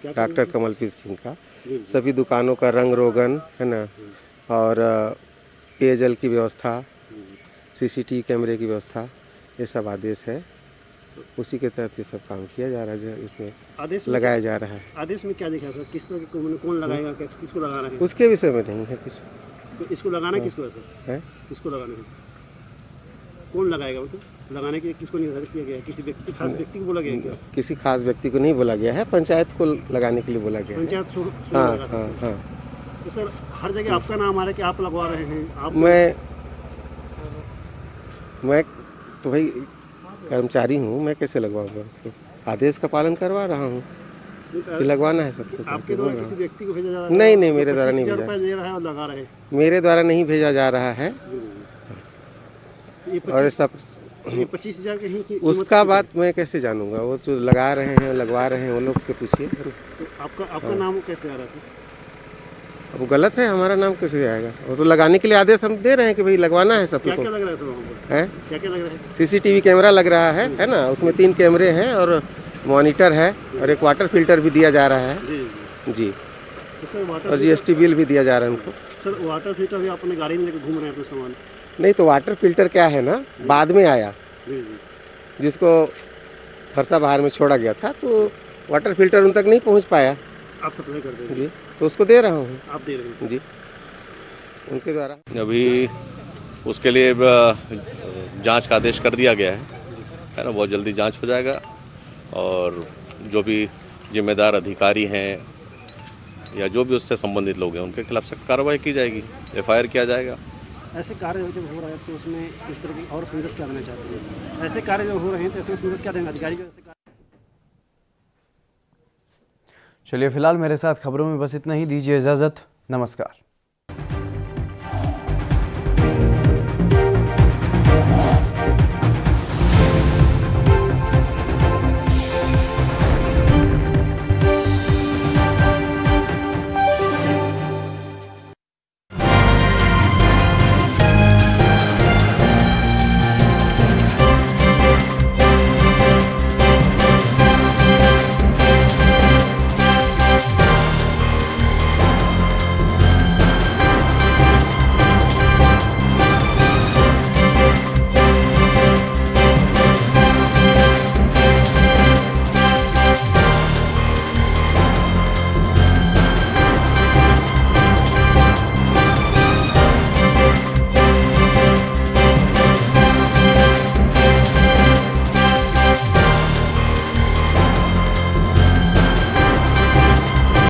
डॉक्टर कमलप्रीत सिंह का। सभी दुकानों का रंग रोगन है ना, और पेयजल की व्यवस्था, सीसीटीवी कैमरे की व्यवस्था, ये सब आदेश है। उसी के तहत ये सब काम किया जा रहा है, इसमें आदेश लगाया जा रहा है। आदेश में क्या लिखा है सर? किस तरह कौन लगाएगा, किसको लगाना है? उसके विषय में नहीं है कुछ। तो इसको लगाना किसको है? किसको लगाना है? कौन लगाएगा? वो लगाने के किसको निर्धारित किया गया है? किसी व्यक्ति, खास व्यक्ति को बोला गया है क्या? किसी खास व्यक्ति को नहीं बोला गया है, पंचायत को लगाने के लिए बोला गया है। पंचायत हाँ। तो सर हर जगह आपका नाम आ रहा है कि आप लगवा रहे हैं? आप मैं तो भाई कर्मचारी हूँ, मैं कैसे लगवाऊंगा उसको? आदेश का पालन करवा रहा हूँ। कि लगवाना है सबको। आपके द्वारा किसी व्यक्ति को भेजा जा रहा है? नहीं नहीं, मेरे द्वारा नहीं 25,000 भेजा, रुपए दे रहा है और लगा रहे हैं। मेरे द्वारा नहीं भेजा जा रहा है। और सब 25,000 के ही उसका बात मैं कैसे जानूंगा, वो तो लगा रहे हैं लगवा रहे हैं, वो लोग से पूछिए। तो आपका नाम कैसे आ रहा था? वो गलत है, हमारा नाम कैसे आएगा? वो तो लगाने के लिए आदेश हम दे रहे हैं कि भाई लगवाना है सबको। क्या क्या लग रहा था वहाँ पर? है क्या लग रहा है? सीसीटीवी कैमरा लग रहा है ना, उसमें 3 कैमरे हैं और मॉनिटर है और एक वाटर फिल्टर भी दिया जा रहा है जी। तो सर वाटर और जीएसटी बिल भी दिया जा रहा है उनको। सर वाटर फिल्टर भी अपने गाड़ी में लेकर घूम रहे हैं अपने सामान? नहीं तो वाटर फिल्टर क्या है ना, बाद में आया, जिसको फरसा बाहर में छोड़ा गया था, तो वाटर फिल्टर उन तक नहीं पहुंच पाया। आप सप्लाई कर देंगे? जी, तो उसको दे रहा हूँ। आप दे रहे हैं जी, उनके द्वारा। अभी उसके लिए जांच का आदेश कर दिया गया है ना, बहुत जल्दी जांच हो जाएगा और जो भी जिम्मेदार अधिकारी हैं या जो भी उससे संबंधित लोग हैं उनके खिलाफ सख्त कार्रवाई की जाएगी, FIR किया जाएगा। ऐसे कार्य जब हो रहा है तो उसमें किस तरह की और संदेश क्या देना चाहते हैं? ऐसे कार्य जब हो रहे हैं तो ऐसे संदेश क्या देंगे अधिकारी को? चलिए फिलहाल मेरे साथ खबरों में बस इतना ही, दीजिए इजाज़त, नमस्कार।